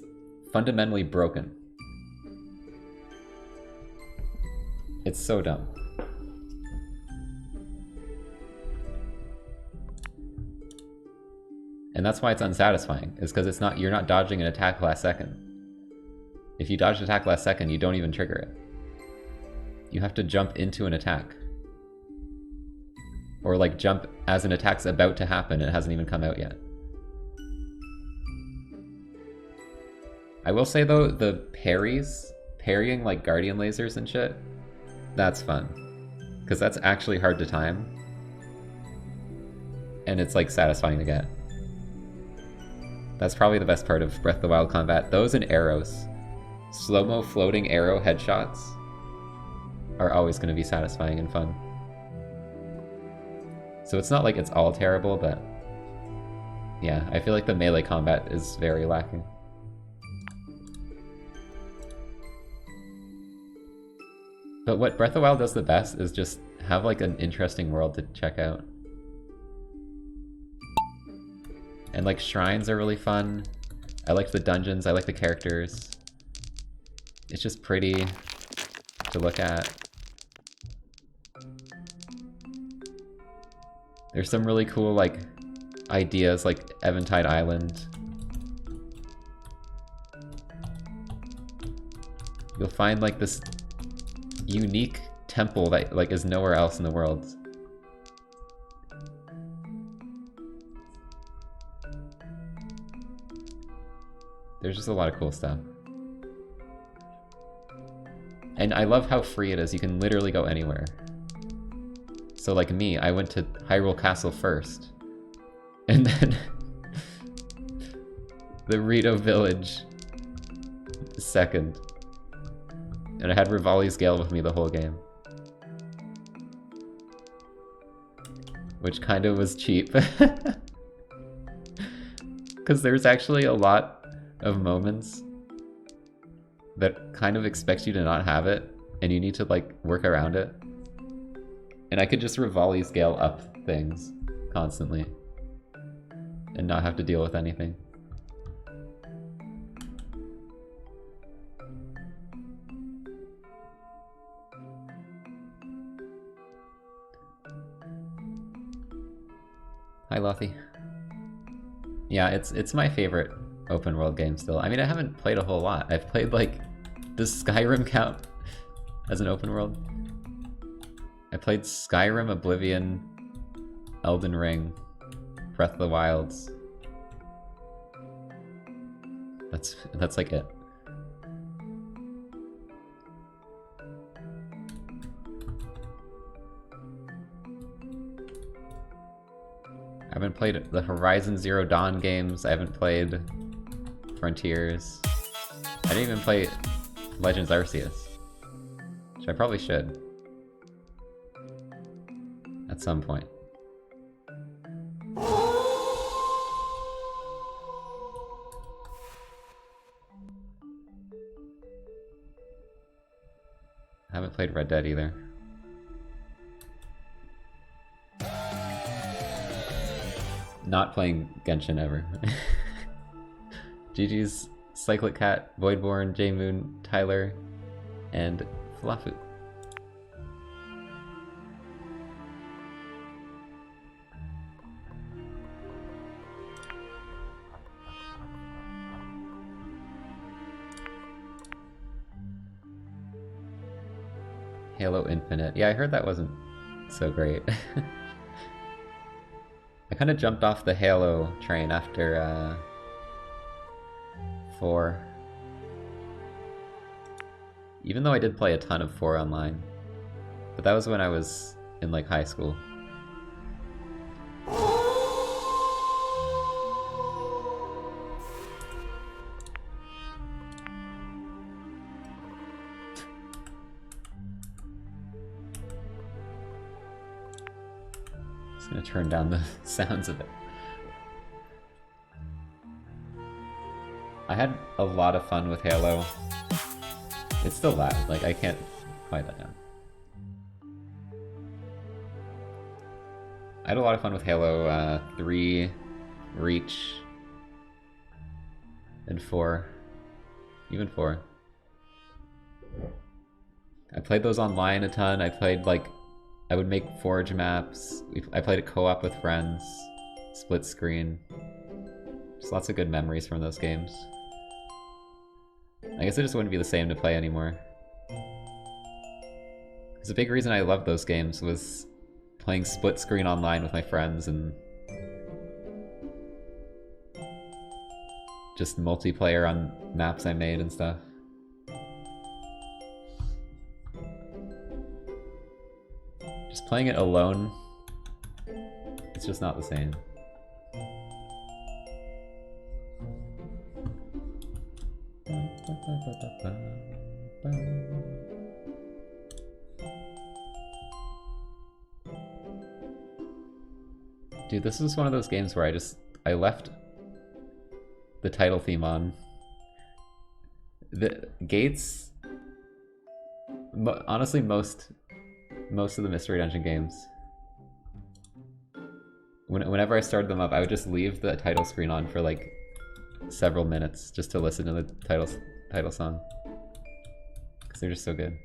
fundamentally broken. It's so dumb. And that's why it's unsatisfying, is because you're not dodging an attack last second. If you dodge an attack last second, you don't even trigger it. You have to jump into an attack. Or like jump as an attack's about to happen and it hasn't even come out yet. I will say though, the parrying like guardian lasers and shit, that's fun. Because that's actually hard to time. And it's like satisfying to get. That's probably the best part of Breath of the Wild combat. Those and arrows. Slow-mo floating arrow headshots are always going to be satisfying and fun. So it's not like it's all terrible, but yeah, I feel like the melee combat is very lacking. But what Breath of the Wild does the best is just have like an interesting world to check out. And like shrines are really fun. I like the dungeons, I like the characters. It's just pretty to look at. There's some really cool like ideas like Eventide Island. You'll find like this unique temple that like is nowhere else in the world. There's just a lot of cool stuff. And I love how free it is. You can literally go anywhere. So like me, I went to Hyrule Castle first. And then the Rito Village second. And I had Rivali's Gale with me the whole game. Which kind of was cheap. Because there's actually a lot of moments that kind of expects you to not have it, and you need to like work around it. And I could just Rivali's Gale up things constantly and not have to deal with anything. Hi Lothy. Yeah, it's my favorite open world game still. I mean, I haven't played a whole lot. I've played like, does Skyrim count as an open world? I played Skyrim, Oblivion, Elden Ring, Breath of the Wilds. That's like it. I haven't played the Horizon Zero Dawn games. I haven't played Frontiers. I didn't even play Legends Arceus, which I probably should at some point. I haven't played Red Dead either. Not playing Genshin ever. GG's Cyclic Cat, Voidborn, J-Moon, Tyler, and Flafu. Halo Infinite. Yeah, I heard that wasn't so great. I kind of jumped off the Halo train after 4. Even though I did play a ton of 4 online. But that was when I was in like high school. Just gonna turn down the sounds of it. I had a lot of fun with Halo. It's still loud, like I can't quiet that down. I had a lot of fun with Halo 3, Reach, and 4. Even 4. I played those online a ton. I played like, I would make Forge maps. I played it co-op with friends. Split screen. Just lots of good memories from those games. I guess it just wouldn't be the same to play anymore. Because a big reason I loved those games was playing split screen online with my friends and just multiplayer on maps I made and stuff. Just playing it alone, it's just not the same. Dude, this is one of those games where I left the title theme on. The gates, honestly, most of the Mystery Dungeon games, whenever I started them up, I would just leave the title screen on for like several minutes just to listen to the title song, because they're just so good.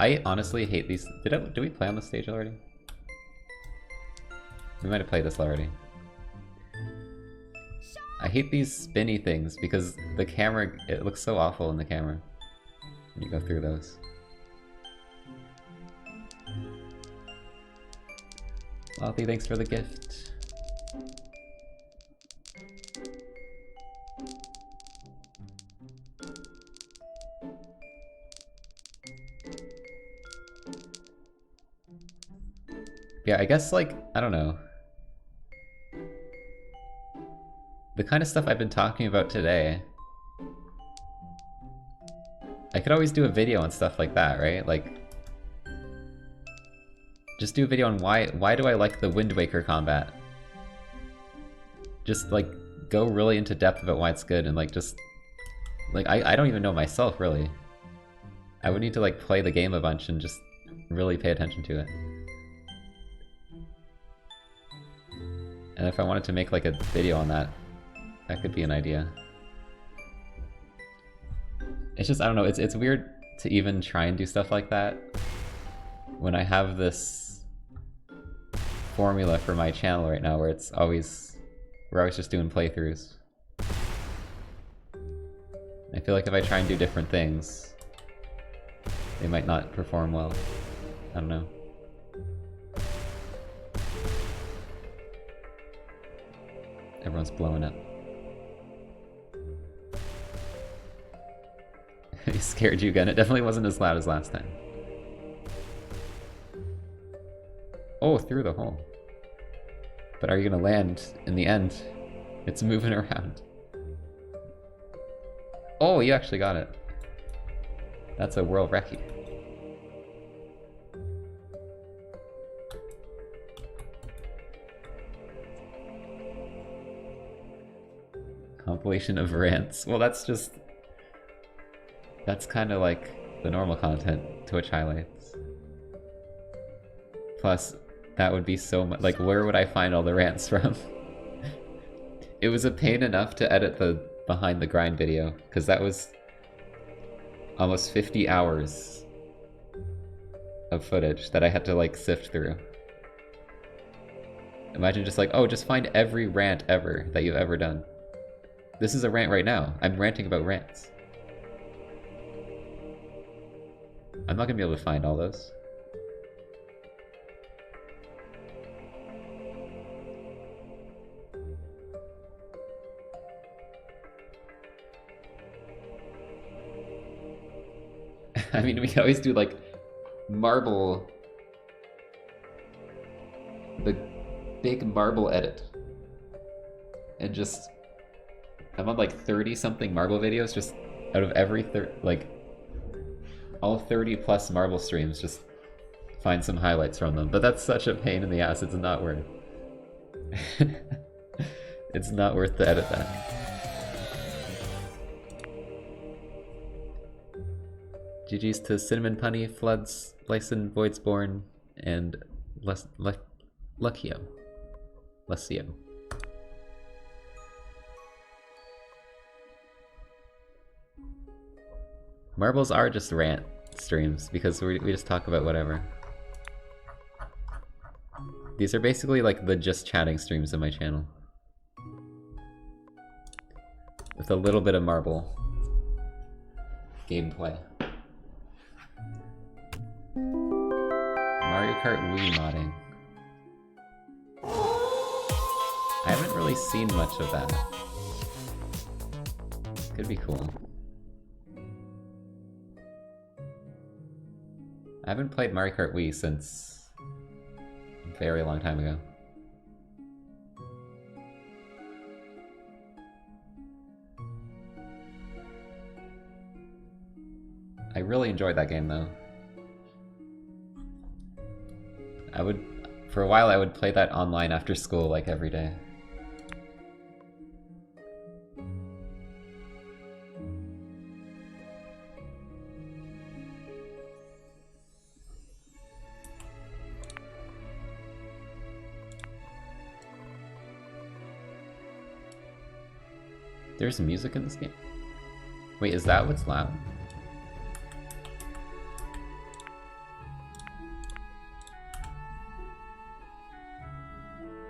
I honestly hate these. Did we play on the stage already? We might have played this already. I hate these spinny things because the camera, it looks so awful in the camera when you go through those. Lothy, thanks for the gift. Yeah, I guess, like, I don't know. The kind of stuff I've been talking about today, I could always do a video on stuff like that, right? Like, just do a video on why do I like the Wind Waker combat? Just, like, go really into depth about why it's good and, like, just... Like, I don't even know myself, really. I would need to, like, play the game a bunch and just really pay attention to it. And if I wanted to make like a video on that, that could be an idea. It's just, I don't know, it's weird to even try and do stuff like that when I have this formula for my channel right now where it's always, we're always just doing playthroughs. I feel like if I try and do different things, they might not perform well. I don't know. Everyone's blowing up. He scared you again. It definitely wasn't as loud as last time. Oh, through the hole. But are you gonna land in the end? It's moving around. Oh, you actually got it. That's a world recce. Compilation of rants. Well, that's just... That's kind of like the normal content Twitch highlights. Plus, that would be so much... Like, where would I find all the rants from? It was a pain enough to edit the behind the grind video, because that was almost 50 hours of footage that I had to, like, sift through. Imagine just like, oh, just find every rant ever that you've ever done. This is a rant right now. I'm ranting about rants. I'm not gonna be able to find all those. I mean, we can always do like marble, the big marble edit, and just, I'm on like 30 something marble videos, just out of every like all 30 plus marble streams, just find some highlights from them. But that's such a pain in the ass, it's not worth it. It's not worth to edit that. GG's to Cinnamon Punny, Floods, Lyson, Voidsborn, and Lucio. Marbles are just rant streams because we just talk about whatever. These are basically like the just chatting streams of my channel. With a little bit of marble gameplay. Mario Kart Wii modding. I haven't really seen much of that. Could be cool. I haven't played Mario Kart Wii since a very long time ago. I really enjoyed that game though. For a while I would play that online after school like every day. There's music in this game? Wait, is that what's loud?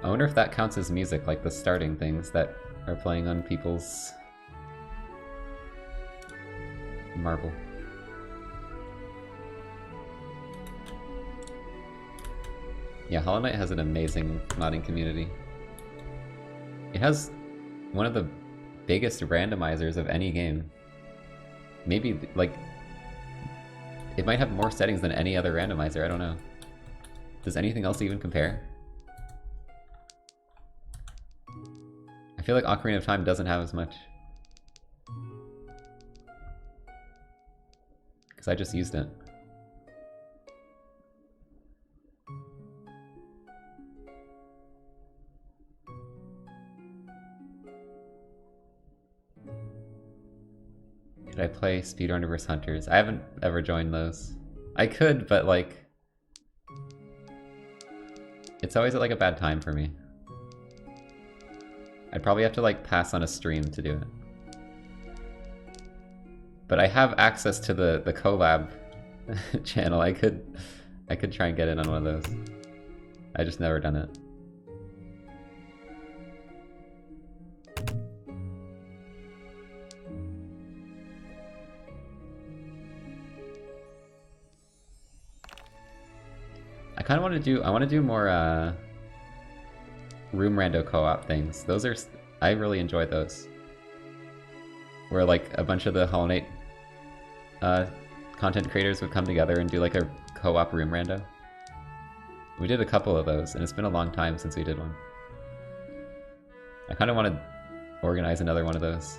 I wonder if that counts as music, like the starting things that are playing on people's marble. Yeah, Hollow Knight has an amazing modding community. It has one of the biggest randomizers of any game. Maybe, like, it might have more settings than any other randomizer, I don't know. Does anything else even compare? I feel like Ocarina of Time doesn't have as much. Because I just used it. Could I play Speedrunner vs. Hunters? I haven't ever joined those. I could, but like... it's always at like a bad time for me. I'd probably have to like pass on a stream to do it. But I have access to the collab channel. I could try and get in on one of those. I just never done it. I kind of want to do more room rando co-op things. Those are, I really enjoy those. Where like a bunch of the Hollow Knight content creators would come together and do like a co-op room rando. We did a couple of those, and it's been a long time since we did one. I kind of want to organize another one of those.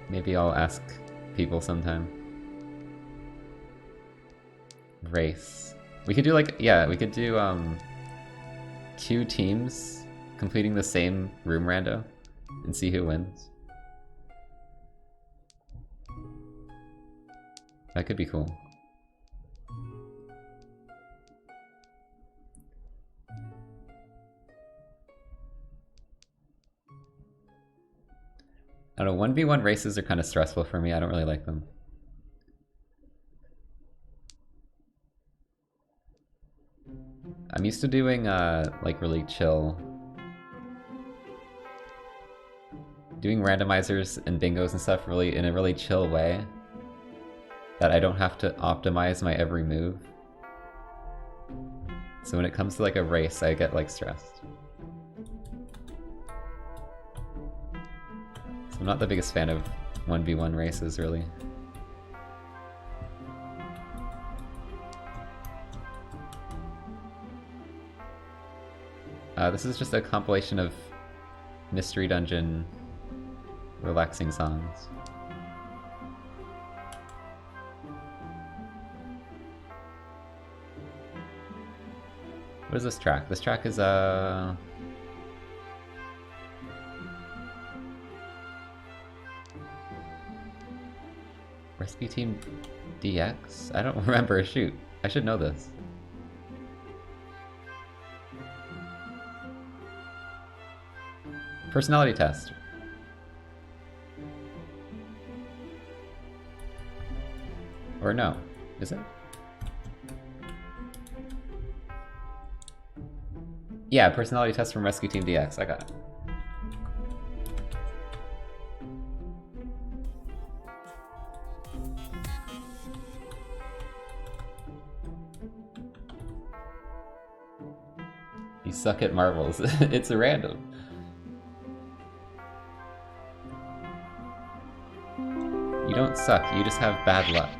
Maybe I'll ask people sometime. Race. We could do like, yeah, we could do 2 teams completing the same room rando and see who wins. That could be cool. I don't know, 1v1 races are kind of stressful for me. I don't really like them. I'm used to doing like really chill, doing randomizers and bingos and stuff really in a really chill way that I don't have to optimize my every move. So when it comes to like a race, I get like stressed. I'm not the biggest fan of 1v1 races, really. This is just a compilation of Mystery Dungeon relaxing songs. What is this track? This track is Rescue Team DX? I don't remember. Shoot. I should know this. Personality test. Or no. Is it? Yeah, personality test from Rescue Team DX. I got it. You suck at marbles. It's random. You don't suck, you just have bad luck.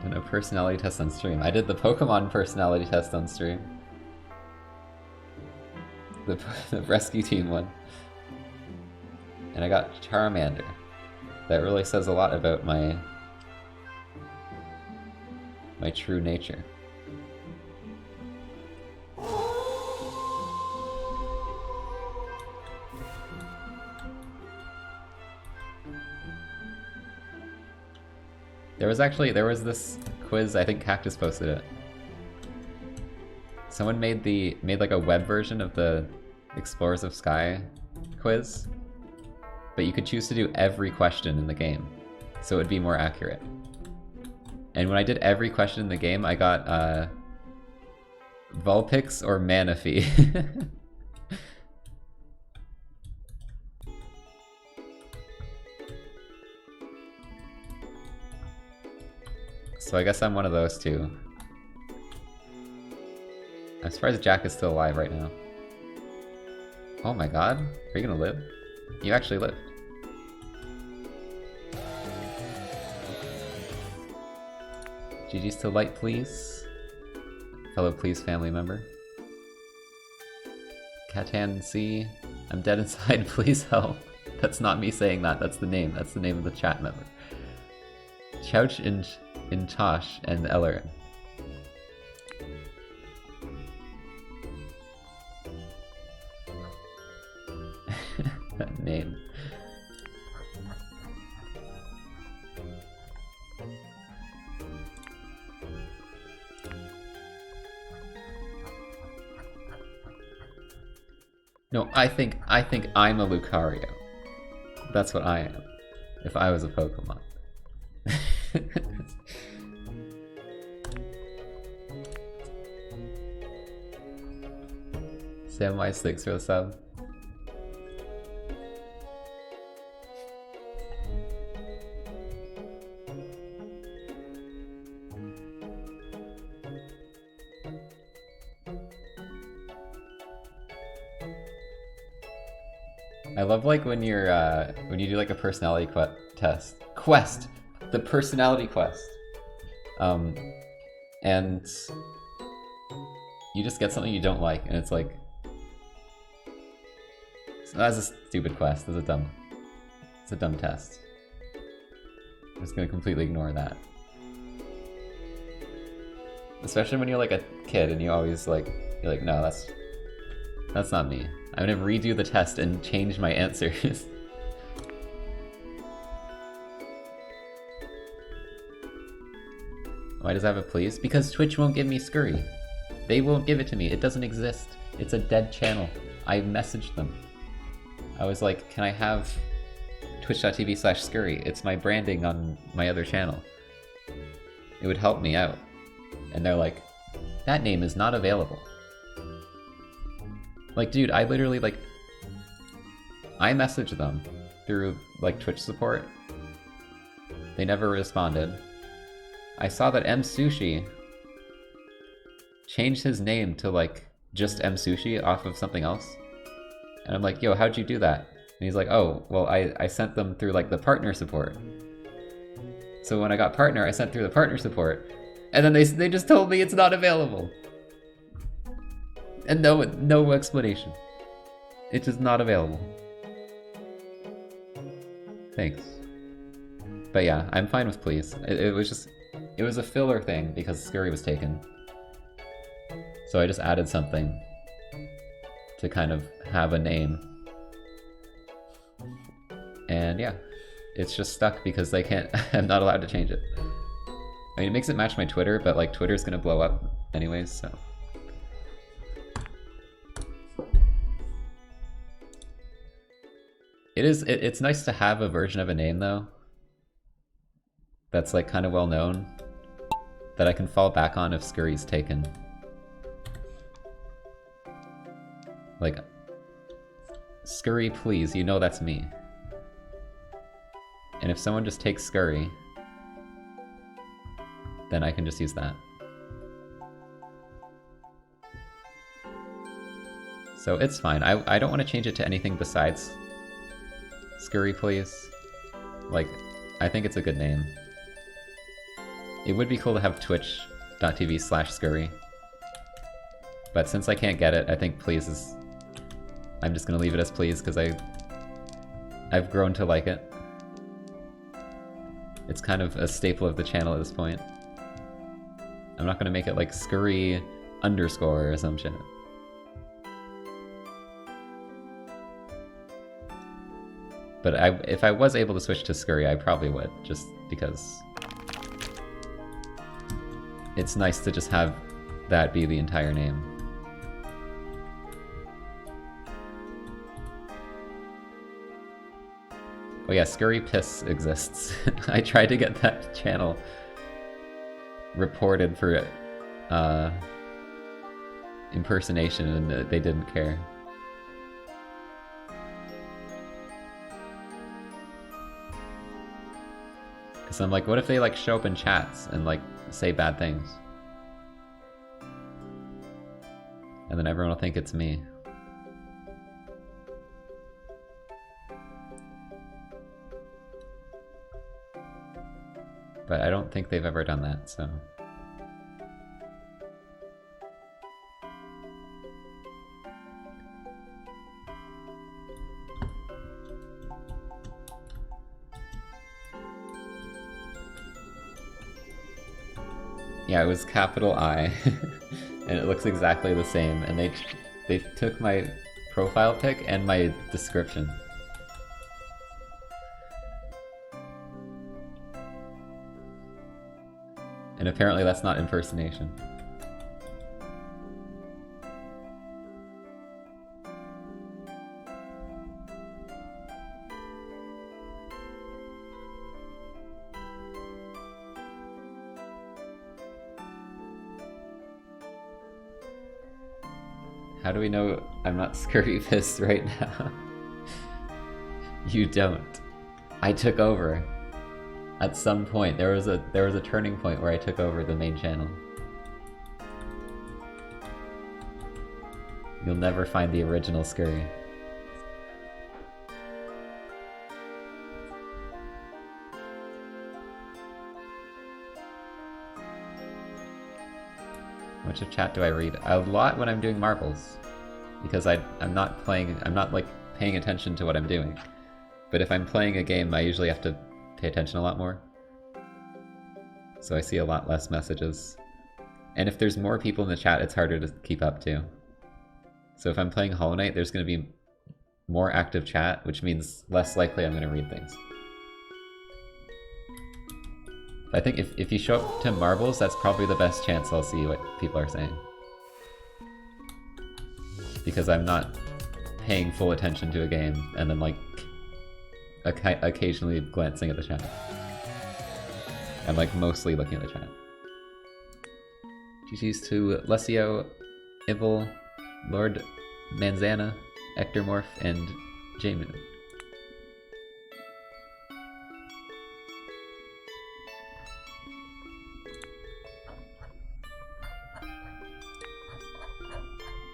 And a personality test on stream. I did the Pokemon personality test on stream. The Rescue Team one. And I got Charmander. That really says a lot about my true nature. There was this quiz, I think Cactus posted it. Someone made like a web version of the Explorers of Sky quiz, but you could choose to do every question in the game, so it would be more accurate. And when I did every question in the game, I got Vulpix or Manaphy. So I guess I'm one of those two. I'm surprised Jack is still alive right now. Oh my god, are you gonna live? You actually lived. GG's to Light, please. Fellow Please family member. Catan C. I'm dead inside, please help. That's not me saying that, that's the name. That's the name of the chat member. Chouch in Tosh and Eller. That name. No, I think I'm a Lucario. That's what I am. If I was a Pokemon. Samwise6 for the sub. I love like when you're when you do like a personality quest, the personality quest, and you just get something you don't like, and it's like, so that's a stupid quest. It's a dumb test. I'm just gonna completely ignore that. Especially when you're like a kid and you always like, you're like, no, that's not me. I'm gonna redo the test and change my answers. Why does it have a please? Because Twitch won't give me Scurry. They won't give it to me. It doesn't exist. It's a dead channel. I messaged them. I was like, can I have twitch.tv/Scurry? It's my branding on my other channel. It would help me out. And they're like, that name is not available. Like, dude, I literally, like, I messaged them through, like, Twitch support. They never responded. I saw that M Sushi changed his name to, like, just M Sushi off of something else. And I'm like, yo, how'd you do that? And he's like, oh, well, I sent them through, like, the partner support. So when I got partner, I sent through the partner support. And then they just told me it's not available. And no explanation. It's just not available. Thanks. But yeah, I'm fine with please. It was just... It was a filler thing because Scurry was taken. So I just added something to kind of have a name. And yeah, it's just stuck because they can't... I'm not allowed to change it. I mean, it makes it match my Twitter, but like Twitter's gonna blow up anyways, so... It's nice to have a version of a name though that's like kind of well known that I can fall back on if Scurry's taken. Like, Scurry please, you know that's me. And if someone just takes Scurry, then I can just use that. So it's fine. I don't want to change it to anything besides Scurry please. Like, I think it's a good name. It would be cool to have twitch.tv/Scurry. But since I can't get it, I think please is... I'm just gonna leave it as please because I've grown to like it. It's kind of a staple of the channel at this point. I'm not gonna make it like Scurry _ or some shit. But if I was able to switch to Scurry, I probably would, just because it's nice to just have that be the entire name. Oh yeah, Scurry Piss exists. I tried to get that channel reported for impersonation and they didn't care. Cause I'm like, what if they like show up in chats and like say bad things? And then everyone will think it's me. But I don't think they've ever done that, so... Yeah, it was capital I, and it looks exactly the same, and they took my profile pic and my description. And apparently that's not impersonation. How do we know I'm not Scurry Fist right now? You don't. I took over. At some point, there was a turning point where I took over the main channel. You'll never find the original Scurry. How much of chat do I read? A lot when I'm doing marbles. Because I'm not like paying attention to what I'm doing. But if I'm playing a game, I usually have to pay attention a lot more. So I see a lot less messages. And if there's more people in the chat, it's harder to keep up too. So if I'm playing Hollow Knight, there's going to be more active chat, which means less likely I'm going to read things. I think if you show up to marbles, that's probably the best chance I'll see what people are saying. Because I'm not paying full attention to a game and then like occasionally glancing at the chat. I'm like mostly looking at the chat. GG's to Lesio, Ibel, Lord Manzana, Ectomorph, and Jamin.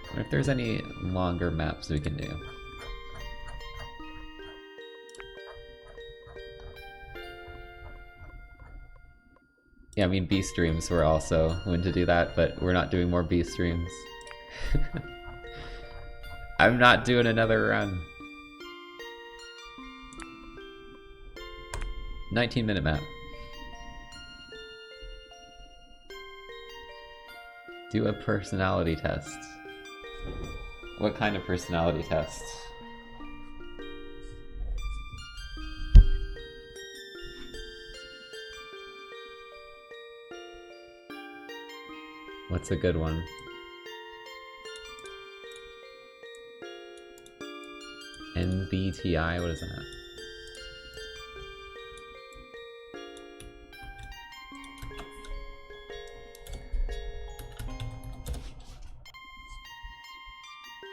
I wonder if there's any longer maps we can do. Yeah, I mean, B streams were also when to do that, but we're not doing more B streams. I'm not doing another run. 19-minute map. Do a personality test. What kind of personality test? What's a good one? NBTI, what is that?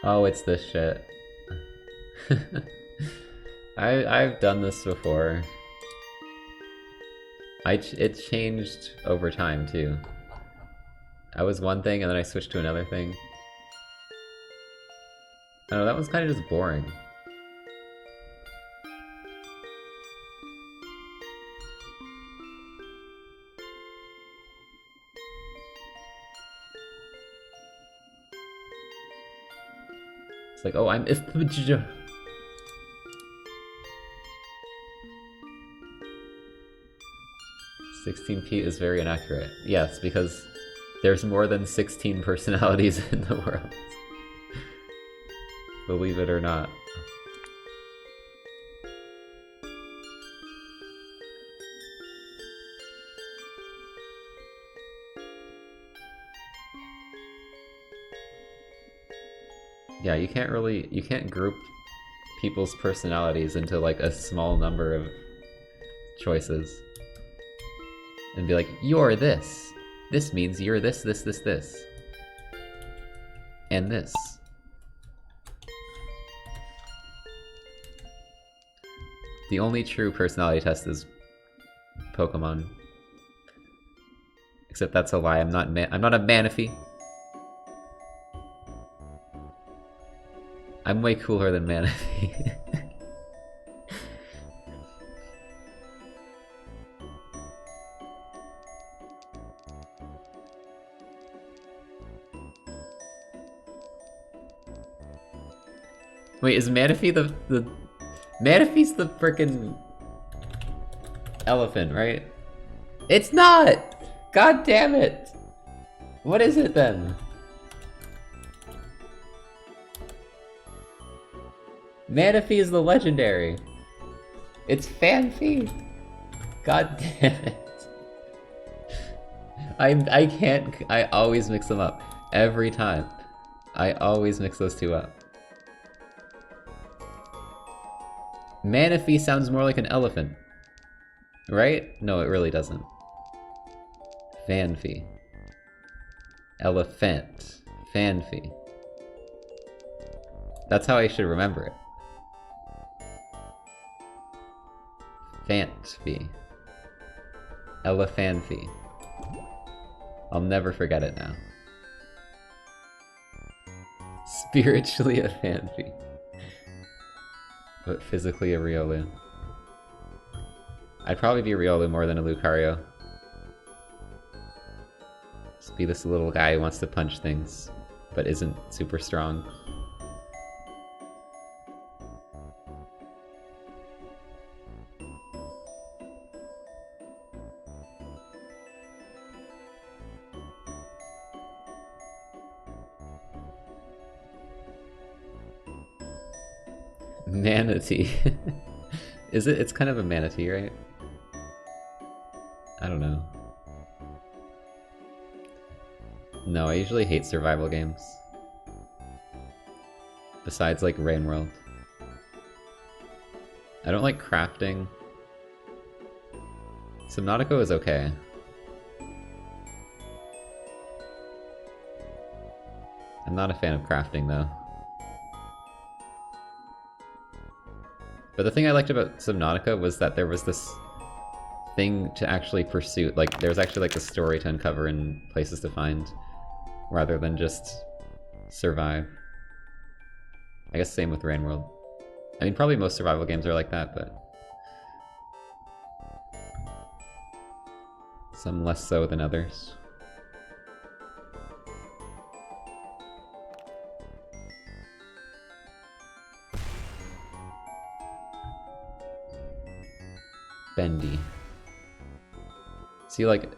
Oh, it's this shit. I've done this before. It changed over time too. I was one thing and then I switched to another thing. I don't know, that was kind of just boring. It's like, oh, I'm if 16p is very inaccurate. Yes, because there's more than 16 personalities in the world. Believe it or not. Yeah, you can't group people's personalities into like a small number of choices. And be like, you're this. This means you're this, this, this, this. And this. The only true personality test is Pokemon. Except that's a lie, I'm not a Manaphy. I'm way cooler than Manaphy. Wait, is Manaphy the Manaphy's the frickin' elephant, right? It's not! God damn it! What is it then? Manaphy is the legendary. It's Phanpy. God damn it. I can't, I always mix them up. Every time. I always mix those two up. Manaphy sounds more like an elephant. Right? No, it really doesn't. Phanpy. Elephant. Phanpy. That's how I should remember it. Phanpy. Elephanpy. I'll never forget it now. Spiritually a Phanpy. But physically a Riolu. I'd probably be a Riolu more than a Lucario. Just be this little guy who wants to punch things, but isn't super strong. Manatee. Is it? It's kind of a manatee, right? I don't know. No, I usually hate survival games. Besides, like, Rain World. I don't like crafting. Subnautica is okay. I'm not a fan of crafting, though. But the thing I liked about Subnautica was that there was this thing to actually pursue. Like, there was actually like a story to uncover and places to find, rather than just survive. I guess same with Rain World. I mean, probably most survival games are like that, but some less so than others. bendy. See, like,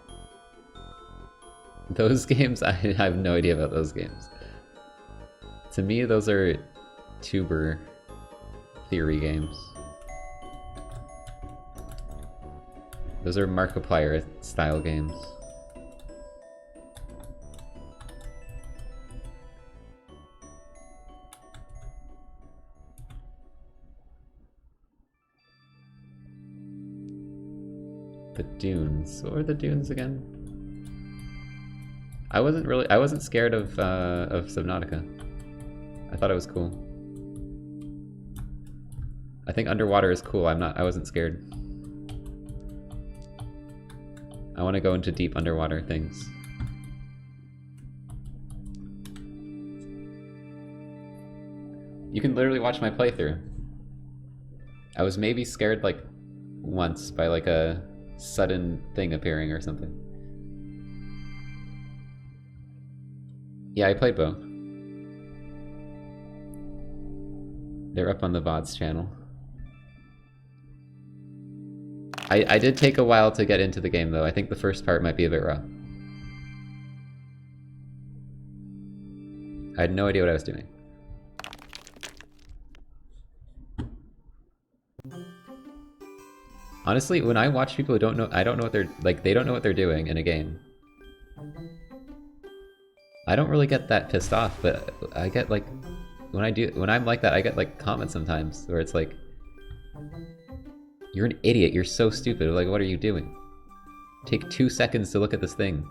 those games, I have no idea about those games. To me, those are tuber theory games. Those are Markiplier style games. The dunes. What were the dunes again? I wasn't scared of Subnautica. I thought it was cool. I think underwater is cool. I wasn't scared. I want to go into deep underwater things. You can literally watch my playthrough. I was maybe scared like once by like a sudden thing appearing or something. Yeah, I played both. They're up on the VODs channel. I did take a while to get into the game though. I think the first part might be a bit rough. I had no idea what I was doing. Honestly, when I watch people who don't know, I don't know what they're like. They don't know what they're doing in a game. I don't really get that pissed off, but I get like when I'm like that, I get like comments sometimes where it's like, "You're an idiot. You're so stupid." Like, what are you doing? Take 2 seconds to look at this thing.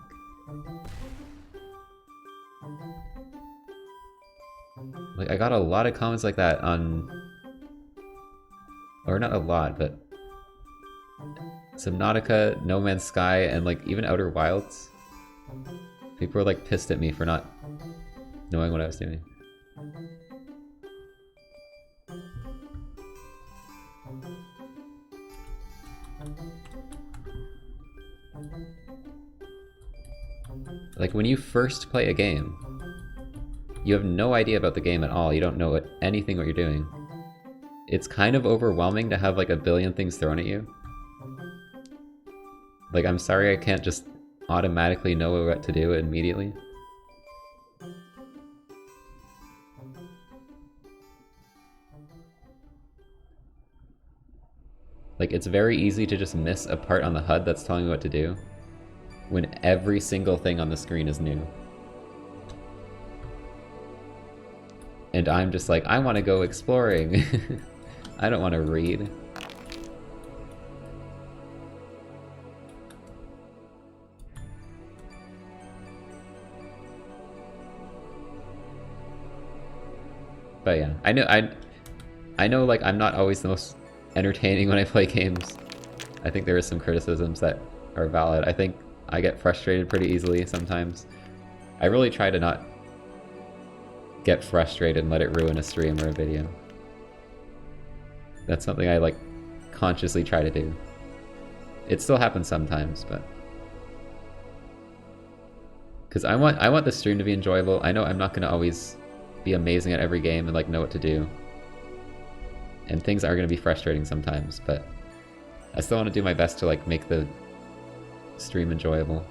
Like, I got a lot of comments like that on, or not a lot, but Subnautica, No Man's Sky, and like even Outer Wilds. People were like pissed at me for not knowing what I was doing. Like when you first play a game, you have no idea about the game at all. You don't know anything what you're doing. It's kind of overwhelming to have like a billion things thrown at you. Like, I'm sorry I can't just automatically know what to do immediately. Like, it's very easy to just miss a part on the HUD that's telling me what to do, when every single thing on the screen is new. And I'm just like, I want to go exploring. I don't want to read. But yeah, I know like I'm not always the most entertaining when I play games. I think there is some criticisms that are valid. I think I get frustrated pretty easily sometimes. I really try to not get frustrated and let it ruin a stream or a video. That's something I like consciously try to do. It still happens sometimes, but because I want the stream to be enjoyable. I know I'm not going to always be amazing at every game and like know what to do, and things are going to be frustrating sometimes, but I still want to do my best to like make the stream enjoyable.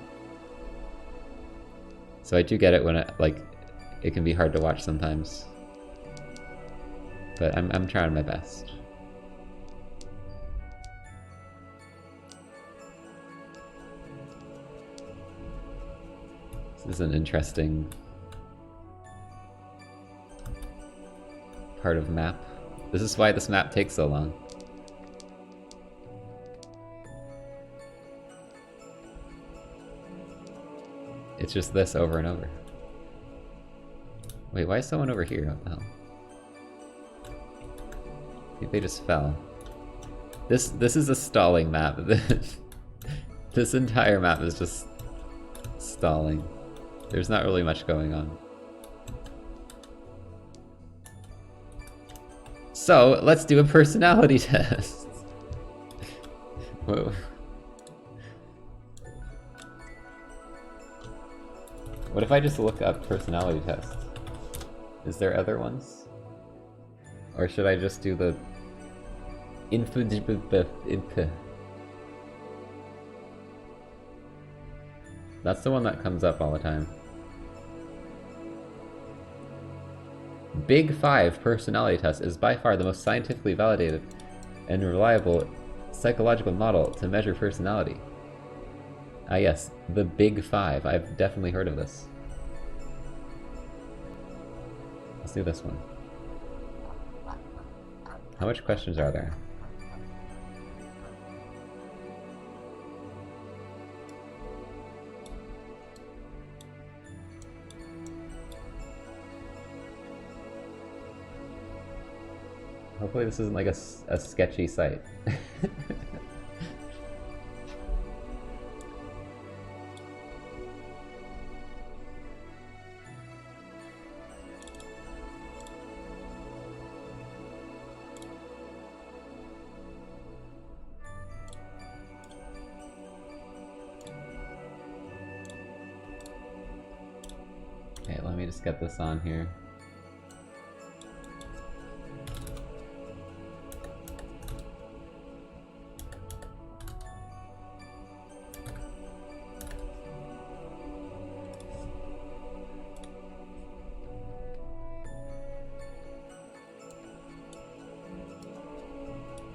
So I do get it when it can be hard to watch sometimes, but I'm trying my best. This is an interesting part of map. This is why this map takes so long. It's just this over and over. Wait, why is someone over here? What the hell? I think they just fell. This is a stalling map. This entire map is just stalling. There's not really much going on. So, let's do a personality test. Whoa. What if I just look up personality tests? Is there other ones? Or should I just do the info? That's the one that comes up all the time. Big 5 personality test is by far the most scientifically validated and reliable psychological model to measure personality. Ah yes, the Big 5. I've definitely heard of this. Let's do this one. How much questions are there? Hopefully this isn't like a sketchy site. Okay, let me just get this on here.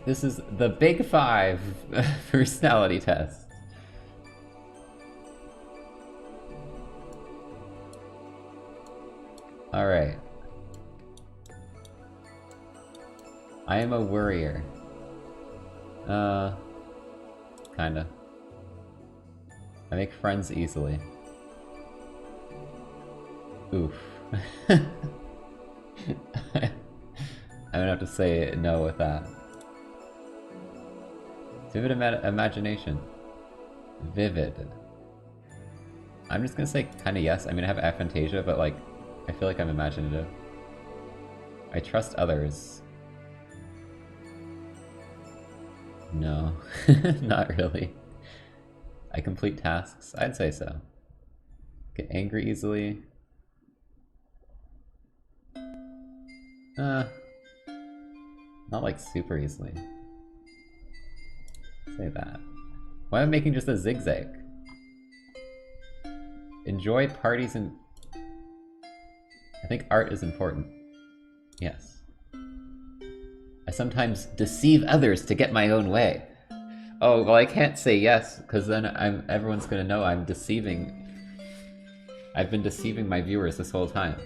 This is the Big 5 personality test. Alright. I am a worrier. Kinda. I make friends easily. Oof. I'm gonna have to say no with that. Vivid imagination. Vivid. I'm just gonna say kinda yes. I mean, I have aphantasia, but like, I feel like I'm imaginative. I trust others. No, not really. I complete tasks. I'd say so. Get angry easily. Not like super easily. Say that. Why am I making just a zigzag? Enjoy parties and... I think art is important. Yes. I sometimes deceive others to get my own way. Oh, well I can't say yes, because then everyone's gonna know I'm deceiving. I've been deceiving my viewers this whole time.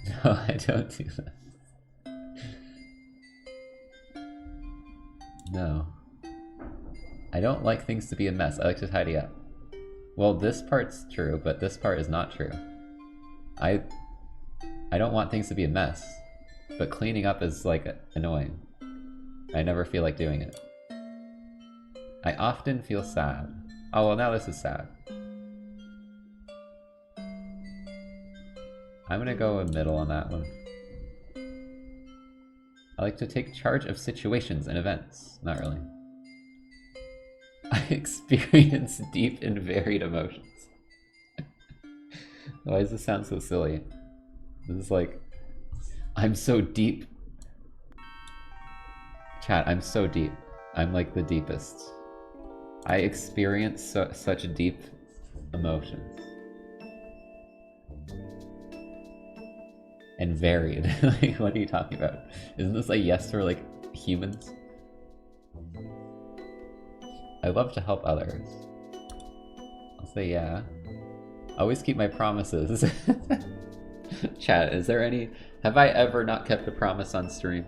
No, I don't do that. No. I don't like things to be a mess. I like to tidy up. Well, this part's true, but this part is not true. I don't want things to be a mess, but cleaning up is, like, annoying. I never feel like doing it. I often feel sad. Oh, well, now this is sad. I'm gonna go in middle on that one. I like to take charge of situations and events. Not really. I experience deep and varied emotions. Why does this sound so silly? This is like, I'm so deep. Chat, I'm so deep. I'm like the deepest. I experience such deep emotions. And varied. Like, what are you talking about? Isn't this a yes for, like, humans? I love to help others. I'll say yeah. Always keep my promises. Chat, is there any... Have I ever not kept a promise on stream?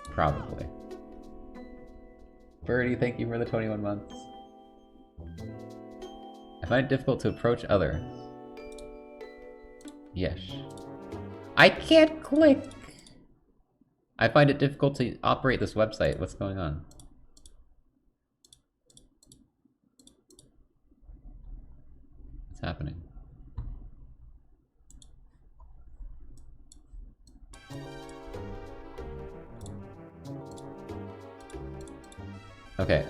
Probably. Birdie, thank you for the 21 months. I find it difficult to approach others. Yes. I can't click! I find it difficult to operate this website. What's going on? What's happening? Okay.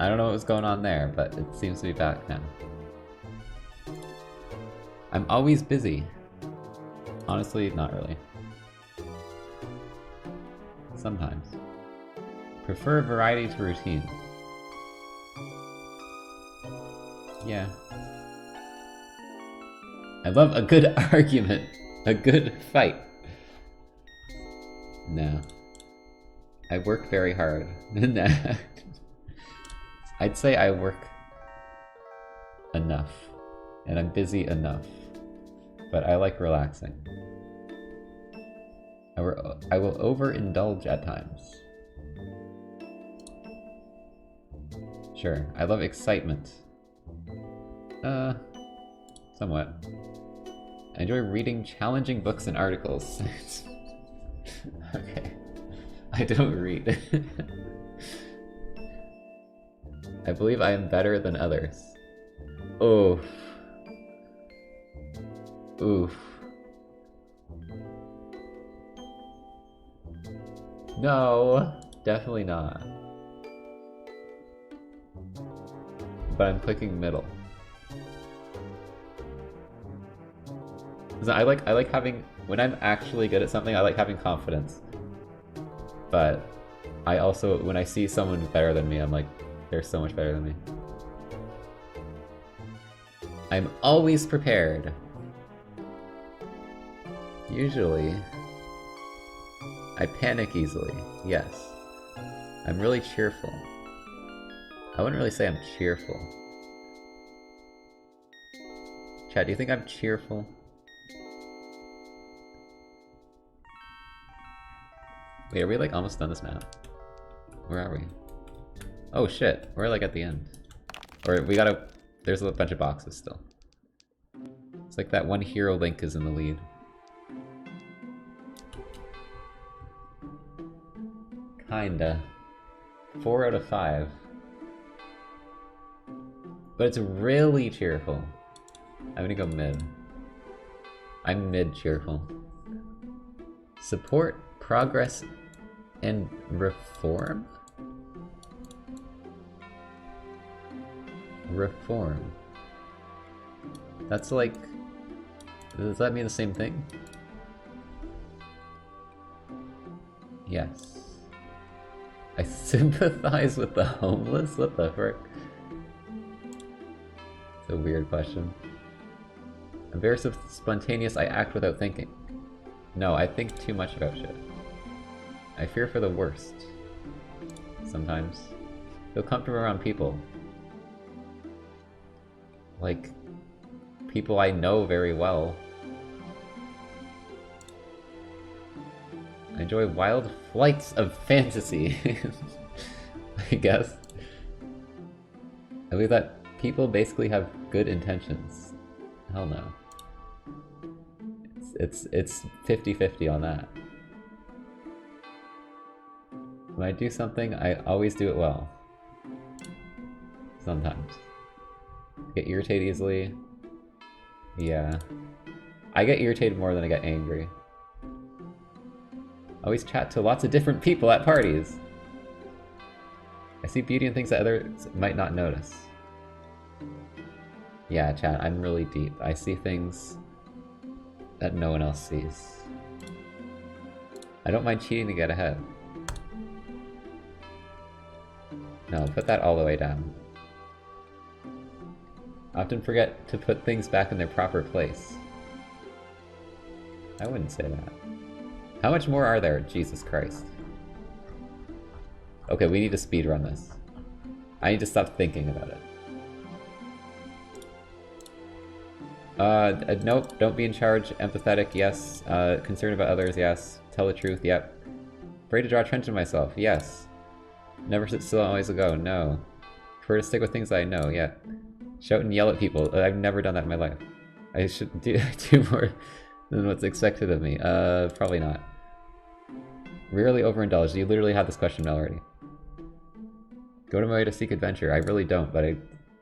I don't know what was going on there, but it seems to be back now. I'm always busy. Honestly, not really. Sometimes. Prefer variety to routine. Yeah. I love a good argument. A good fight. No. I work very hard. Nah. I'd say I work enough. And I'm busy enough. But I like relaxing. I will overindulge at times. Sure, I love excitement. Somewhat. I enjoy reading challenging books and articles. Okay. I don't read. I believe I am better than others. Oof. Oof. No, definitely not. But I'm clicking middle. I like having, when I'm actually good at something, I like having confidence. But I also, when I see someone better than me, I'm like, they're so much better than me. I'm always prepared. Usually. I panic easily, yes. I'm really cheerful. I wouldn't really say I'm cheerful. Chad, do you think I'm cheerful? Wait, are we like almost done this map? Where are we? Oh shit, we're like at the end. Or we gotta... There's a bunch of boxes still. It's like that one hero Link is in the lead. Kinda. 4 out of 5. But it's really cheerful. I'm gonna go mid. I'm mid cheerful. Support, progress, and reform? Reform. That's like... Does that mean the same thing? Yes. I sympathize with the homeless? What the frick? It's a weird question. I'm very spontaneous, I act without thinking. No, I think too much about shit. I fear for the worst. Sometimes. Feel comfortable around people. Like, people I know very well. I enjoy wild flights of fantasy. I guess. I believe that people basically have good intentions. Hell no. It's 50-50 on that. When I do something, I always do it well. Sometimes. Get irritated easily. Yeah. I get irritated more than I get angry. Always chat to lots of different people at parties. I see beauty in things that others might not notice. Yeah, chat, I'm really deep. I see things that no one else sees. I don't mind cheating to get ahead. No, put that all the way down. I often forget to put things back in their proper place. I wouldn't say that. How much more are there? Jesus Christ. Okay, we need to speedrun this. I need to stop thinking about it. Nope, don't be in charge. Empathetic, yes. Concerned about others, yes. Tell the truth, yep. Afraid to draw attention to myself, yes. Never sit still, always go, no. Prefer to stick with things I know, yeah. Shout and yell at people. I've never done that in my life. I should do more than what's expected of me. Probably not. Rarely overindulged. You literally had this question already. Go to my way to seek adventure. I really don't, but I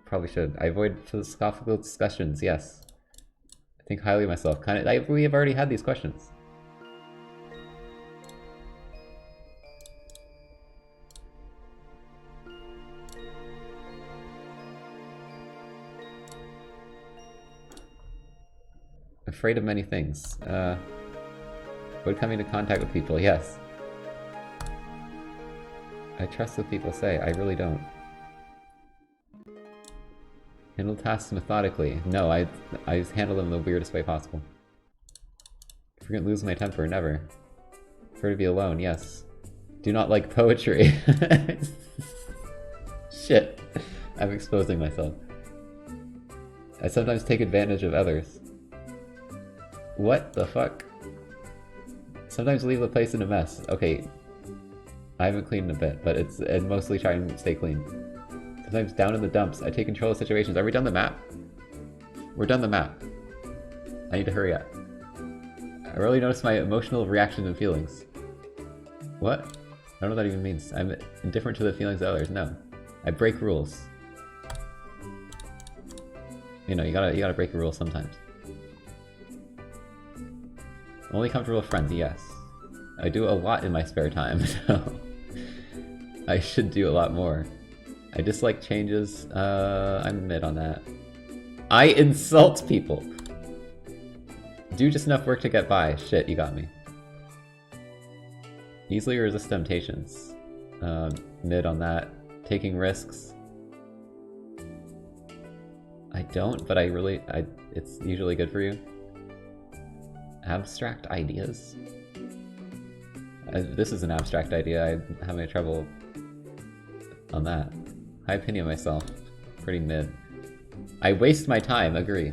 probably should. I avoid philosophical discussions, yes. I think highly of myself. We have already had these questions. Afraid of many things. Avoid coming into contact with people, yes. I trust what people say. I really don't. Handle tasks methodically. No, I handle them the weirdest way possible. Frequent lose my temper. Never. Prefer to be alone. Yes. Do not like poetry. Shit. I'm exposing myself. I sometimes take advantage of others. What the fuck? Sometimes leave the place in a mess. Okay. I haven't cleaned in a bit, but it's mostly trying to stay clean. Sometimes down in the dumps. I take control of situations. Are we done the map? We're done the map. I need to hurry up. I really notice my emotional reactions and feelings. What? I don't know what that even means. I'm indifferent to the feelings of others. No. I break rules. You know, you gotta break a rule sometimes. Only comfortable with friends, yes. I do a lot in my spare time, so I should do a lot more. I dislike changes. I'm mid on that. I insult people! Do just enough work to get by. Shit, you got me. Easily resist temptations. Mid on that. Taking risks. I don't, but it's usually good for you. Abstract ideas? This is an abstract idea. I'm having trouble on that. High opinion of myself. Pretty mid. I waste my time, agree.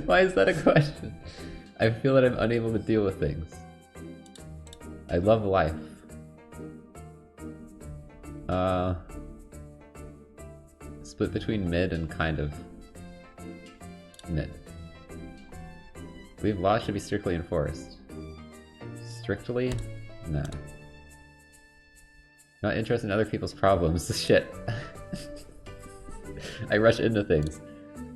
Why is that a question? I feel that I'm unable to deal with things. I love life. Split between mid and kind of mid. I believe laws should be strictly enforced. Strictly? No. Not interested in other people's problems. Shit. I rush into things.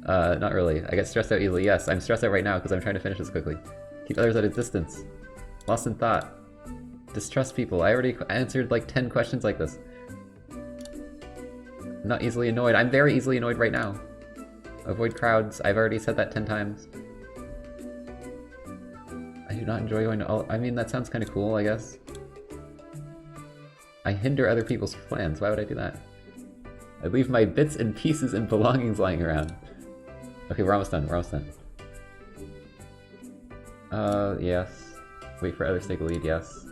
Not really. I get stressed out easily. Yes, I'm stressed out right now because I'm trying to finish this quickly. Keep others at a distance. Lost in thought. Distrust people. I already answered like 10 questions like this. I'm not easily annoyed. I'm very easily annoyed right now. Avoid crowds. I've already said that 10 times. I do not enjoy going to all... I mean, that sounds kind of cool, I guess. I hinder other people's plans. Why would I do that? I leave my bits and pieces and belongings lying around. Okay, we're almost done. We're almost done. Yes. Wait for others to take a lead, yes.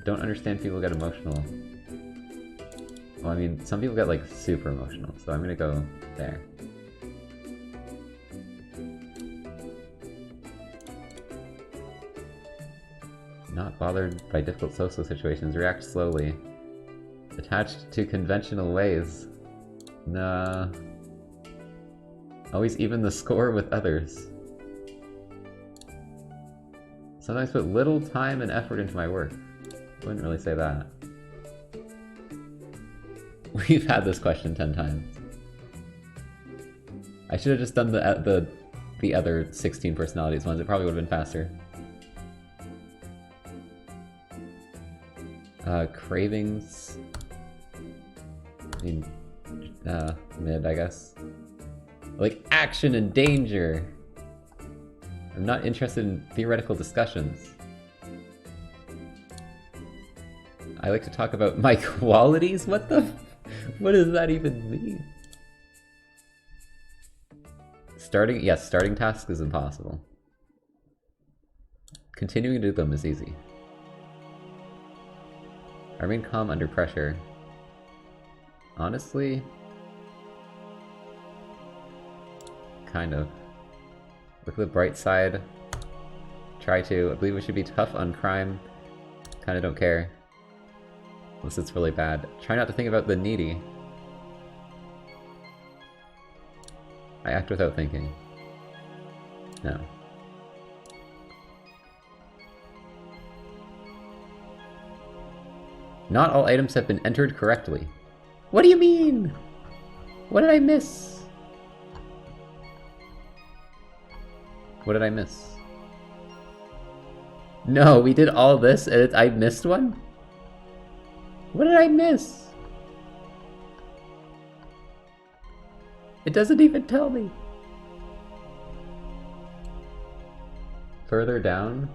Don't understand people get emotional. Well, I mean, some people get, like, super emotional, so I'm gonna go there. Not bothered by difficult social situations. React slowly. Attached to conventional ways. Nah. Always even the score with others. Sometimes put little time and effort into my work. Wouldn't really say that. We've had this question 10 times. I should have just done the other 16 personalities ones. It probably would have been faster. Cravings. I mean, mid, I guess. Like action and danger. I'm not interested in theoretical discussions. I like to talk about my qualities? What does that even mean? Yes, starting tasks is impossible. Continuing to do them is easy. I remain calm under pressure. Honestly, kind of. Look at the bright side. Try to. I believe we should be tough on crime. Kinda don't care. Unless it's really bad. Try not to think about the needy. I act without thinking. No. Not all items have been entered correctly. What do you mean? What did I miss? What did I miss? No, we did all this and I missed one? What did I miss? It doesn't even tell me. Further down?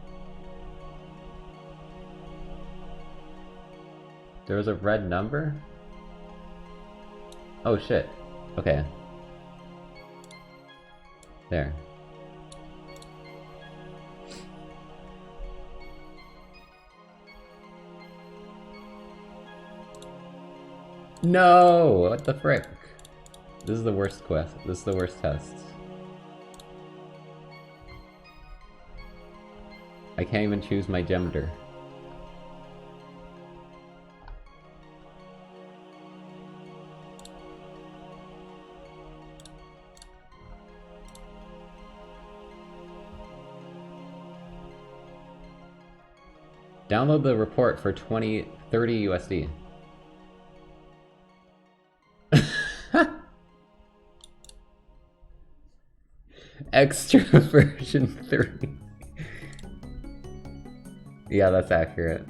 There was a red number? Oh shit. Okay. There. No! What the frick? This is the worst quest. This is the worst test. I can't even choose my gender. Download the report for 30 USD. Extra version 3. Yeah, that's accurate.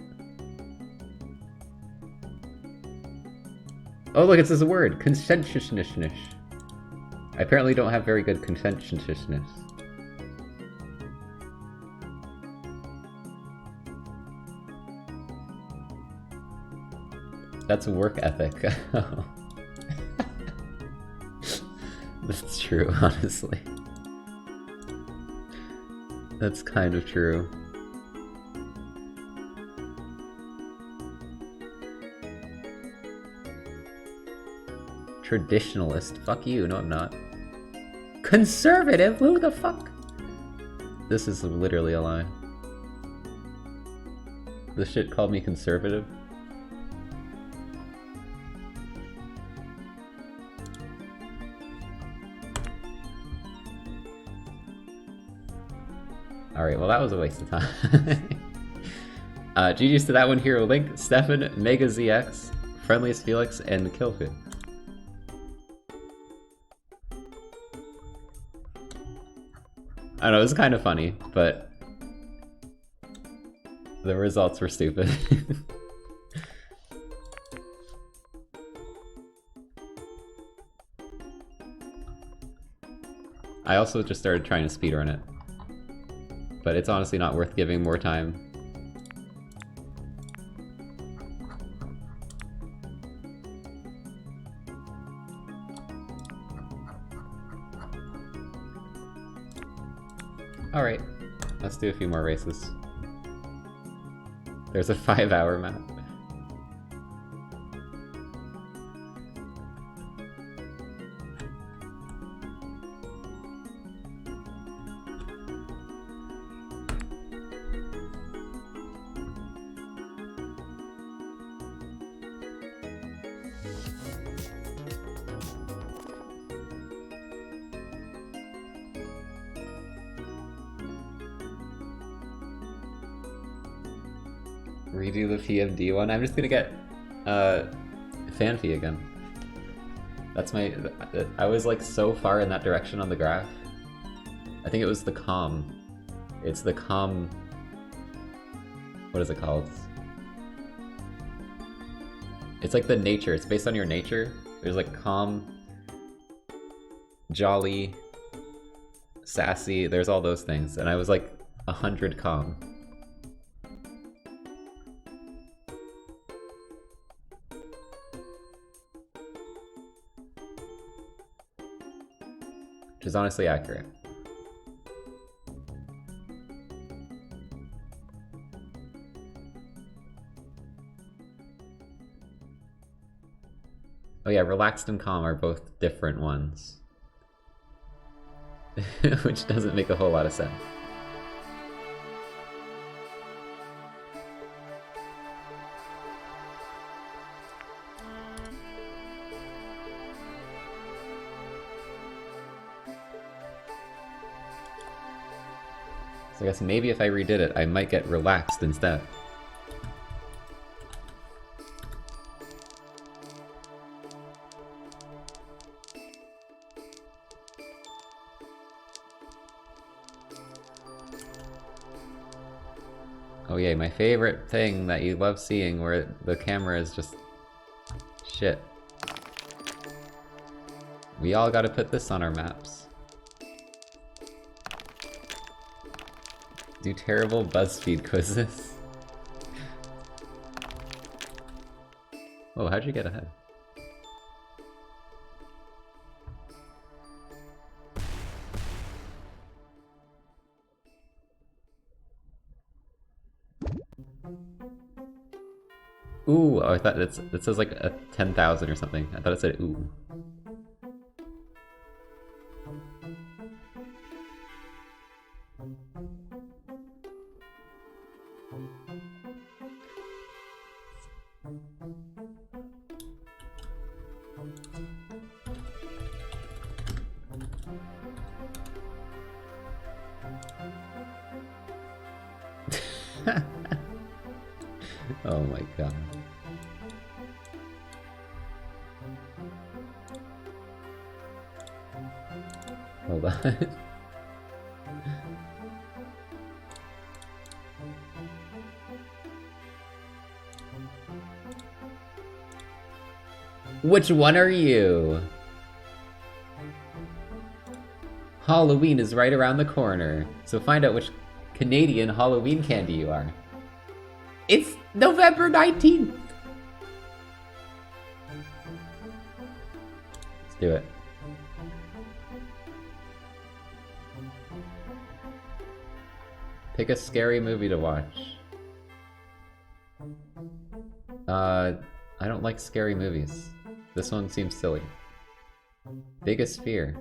Oh look, it says a word. Conscientiousness. I apparently don't have very good conscientiousness. That's work ethic. That's true, honestly. That's kind of true. Traditionalist? Fuck you, no I'm not. Conservative? Who the fuck? This is literally a lie. This shit called me conservative? Alright, well that was a waste of time. GG's to that one, Hero Link, Stefan, Mega ZX, Friendliest Felix, and Killfit. I know, it was kind of funny, but the results were stupid. I also just started trying to speedrun it, but it's honestly not worth giving more time. Alright, let's do a few more races. There's a 5-hour map. Redo the PMD one. I'm just gonna get Fanfi again. That's my... I was like so far in that direction on the graph. I think it was the calm. It's the calm... What is it called? It's like the nature. It's based on your nature. There's like calm, jolly, sassy. There's all those things. And I was like 100 calm. Which is honestly accurate. Oh yeah, relaxed and calm are both different ones. Which doesn't make a whole lot of sense. So I guess maybe if I redid it, I might get relaxed instead. Oh yeah, my favorite thing that you love seeing where the camera is just... shit. We all gotta put this on our maps. Do terrible BuzzFeed quizzes. Oh, how'd you get ahead? Ooh, oh, I thought it says like a 10,000 or something. I thought it said ooh. Oh my god. Hold on. Which one are you? Halloween is right around the corner, so find out which Canadian Halloween candy you are. It's November 19th! Let's do it. Pick a scary movie to watch. I don't like scary movies. This one seems silly. Biggest fear.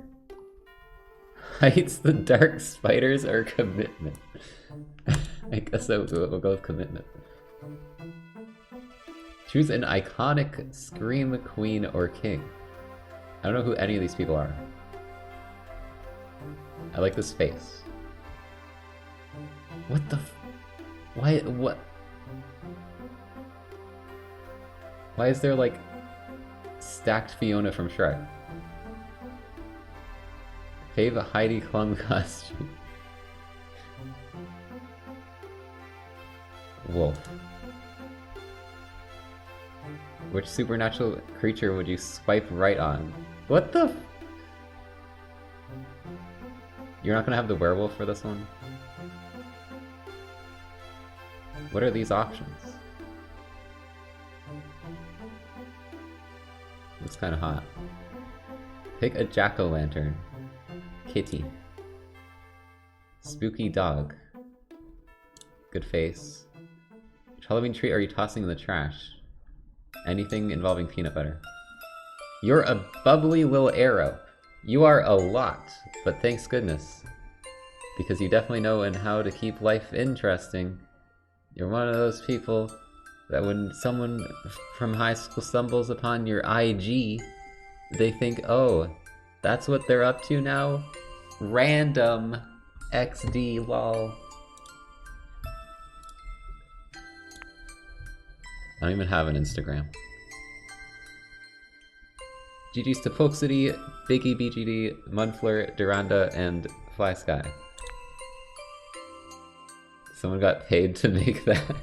Heights, the dark spiders, or commitment? I guess we'll go with commitment. Choose an iconic Scream Queen or King. I don't know who any of these people are. I like this face. What the why, what? Why is there, like, stacked Fiona from Shrek? Fave a Heidi Klum costume. Wolf. Which supernatural creature would you swipe right on? What the f- You're not gonna have the werewolf for this one? What are these options? Looks kinda hot. Pick a jack-o'-lantern. Kitty. Spooky dog. Good face. Which Halloween treat are you tossing in the trash? Anything involving peanut butter. You're a bubbly little arrow. You are a lot, but thanks goodness. Because you definitely know how to keep life interesting. You're one of those people that when someone from high school stumbles upon your IG, they think, oh, that's what they're up to now? Random XD lol. I don't even have an Instagram. GG's to Polk City, Biggie BGD, Mudfleur, Duranda, and Fly Sky. Someone got paid to make that.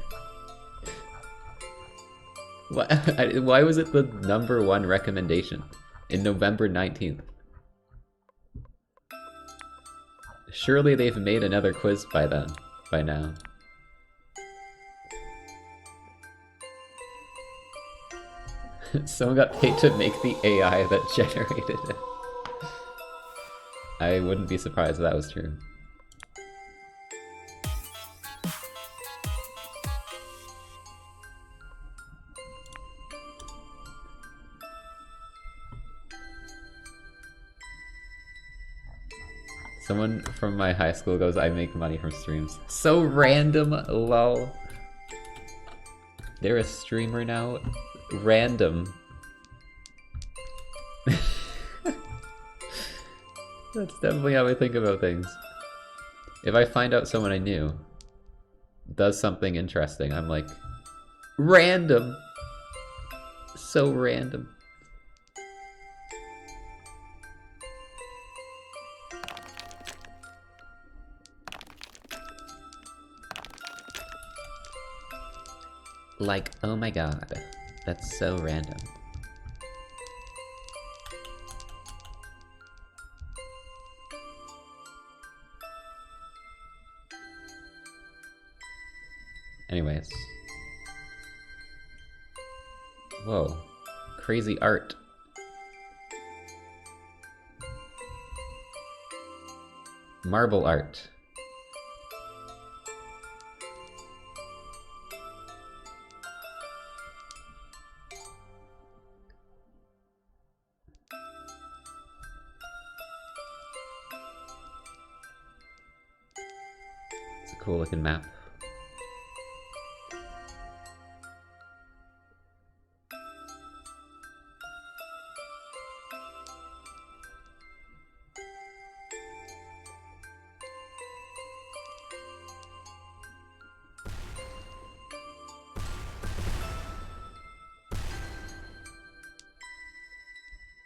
Why was it the #1 recommendation in November 19th? Surely they've made another quiz by now. Someone got paid to make the AI that generated it. I wouldn't be surprised if that was true. Someone from my high school goes, I make money from streams. So random, lol. They're a streamer now? Random. That's definitely how I think about things. If I find out someone I knew does something interesting, I'm like, random. So random. Like, oh my god, that's so random. Anyways. Whoa. Crazy art. Marble art. It's a cool looking map.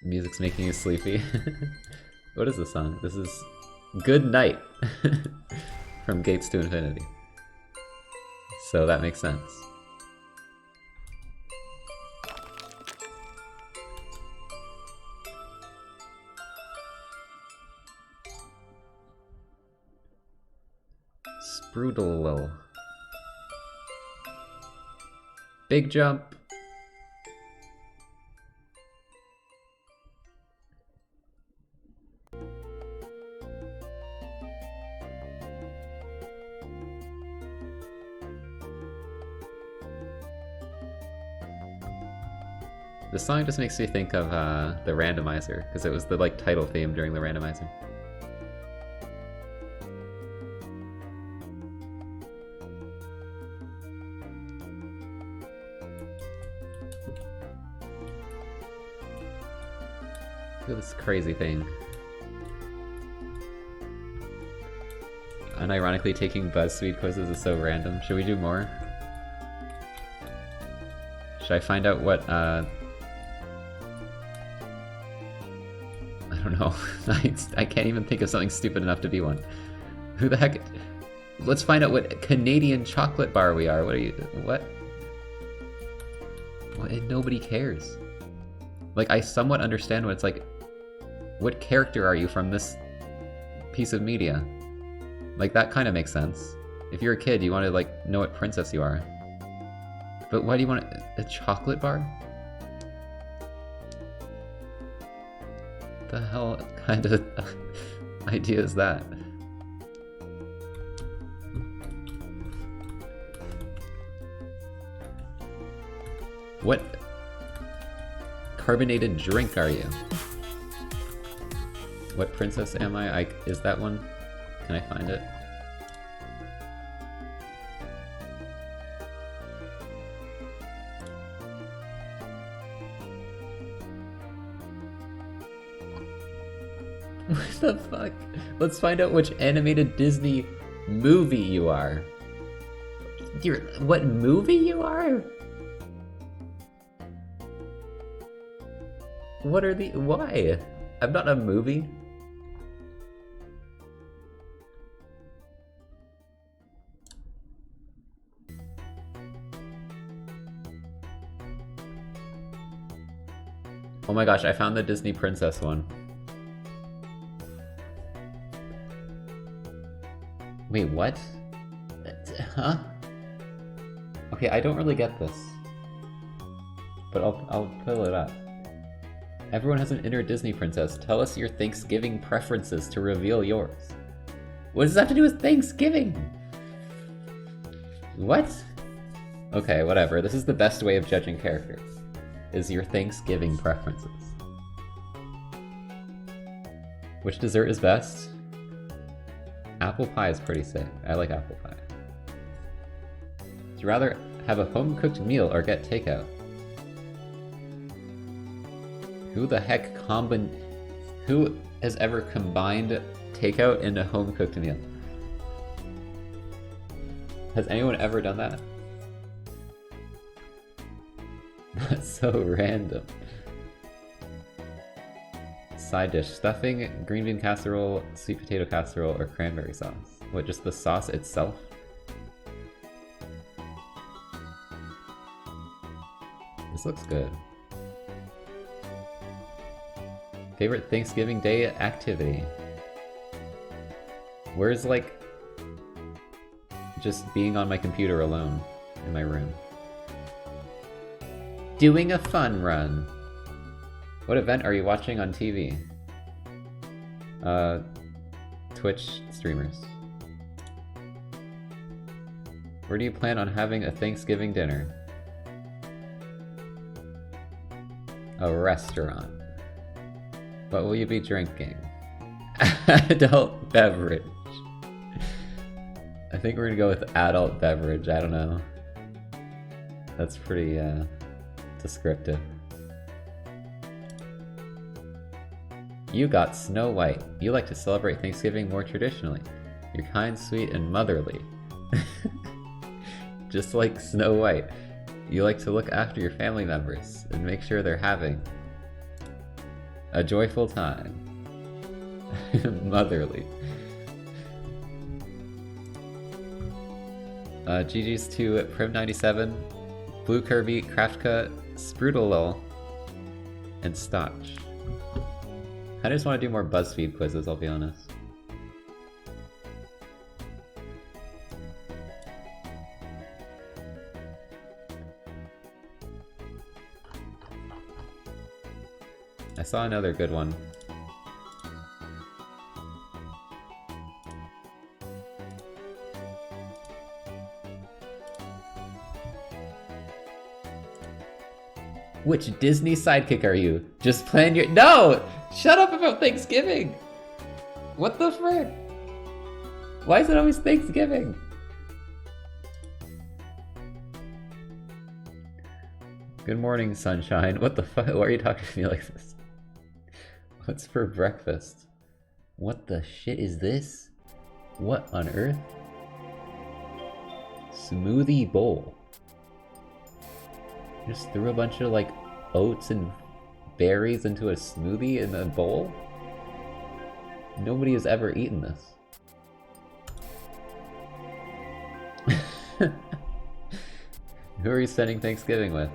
Music's making you sleepy. What is this song? This is Good Night from Gates to Infinity. So that makes sense. Sprudel. Big jump. The song just makes me think of the randomizer, because it was the like title theme during the randomizer. Look at this crazy thing. Unironically, taking BuzzFeed quizzes is so random. Should we do more? Should I find out what I don't know. I can't even think of something stupid enough to be one. Who the heck? Let's find out what Canadian chocolate bar we are. What are you? What? Nobody cares. Like, I somewhat understand what it's like. What character are you from this piece of media? Like, that kind of makes sense. If you're a kid, you want to, like, know what princess you are. But why do you want a chocolate bar? The hell kind of idea is that? What carbonated drink are you? What princess am I? Is that one? Can I find it? What the fuck? Let's find out which animated Disney movie you are. What movie you are? What are the... Why? I'm not a movie. Oh my gosh, I found the Disney princess one. Wait, what? Huh? Okay, I don't really get this. But I'll pull it up. Everyone has an inner Disney princess. Tell us your Thanksgiving preferences to reveal yours. What does that have to do with Thanksgiving? What? Okay, whatever. This is the best way of judging characters. Is your Thanksgiving preferences. Which dessert is best? Apple pie is pretty sick. I like apple pie. Would you rather have a home-cooked meal or get takeout? Who the heck Who has ever combined takeout and a home-cooked meal? Has anyone ever done that? That's so random. Side dish: stuffing, green bean casserole, sweet potato casserole, or cranberry sauce? What, just the sauce itself? This looks good. Favorite Thanksgiving Day activity? Where's, like, just being on my computer alone in my room? doing a fun run. What event are you watching on TV? Twitch streamers. Where do you plan on having a Thanksgiving dinner? A restaurant. What will you be drinking? Adult beverage. I think we're gonna go with adult beverage, I don't know. That's pretty, descriptive. You got Snow White. You like to celebrate Thanksgiving more traditionally. You're kind, sweet, and motherly. Just like Snow White. You like to look after your family members and make sure they're having a joyful time. Motherly. GG's to Prim97, Blue Kirby, Kraftka, Sprudalol, and Stotch. I just want to do more BuzzFeed quizzes, I'll be honest. I saw another good one. Which Disney sidekick are you? Just plan your— No! Shut up about Thanksgiving! What the frick? Why is it always Thanksgiving? Good morning, sunshine. What the fuck? Why are you talking to me like this? What's for breakfast? What the shit is this? What on earth? Smoothie bowl. Just threw a bunch of like oats and berries into a smoothie in a bowl? Nobody has ever eaten this. Who are you spending Thanksgiving with?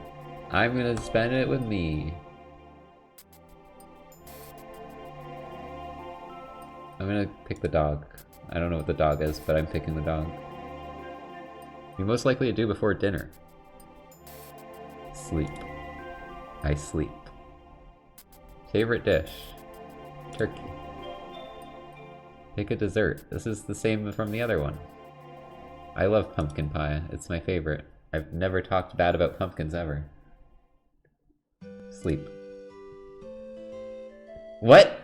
I'm gonna spend it with me. I'm gonna pick the dog. I don't know what the dog is, but I'm picking the dog. You're most likely to do before dinner. Sleep. I sleep. Favorite dish? Turkey. Pick a dessert. This is the same from the other one. I love pumpkin pie. It's my favorite. I've never talked bad about pumpkins ever. Sleep. What?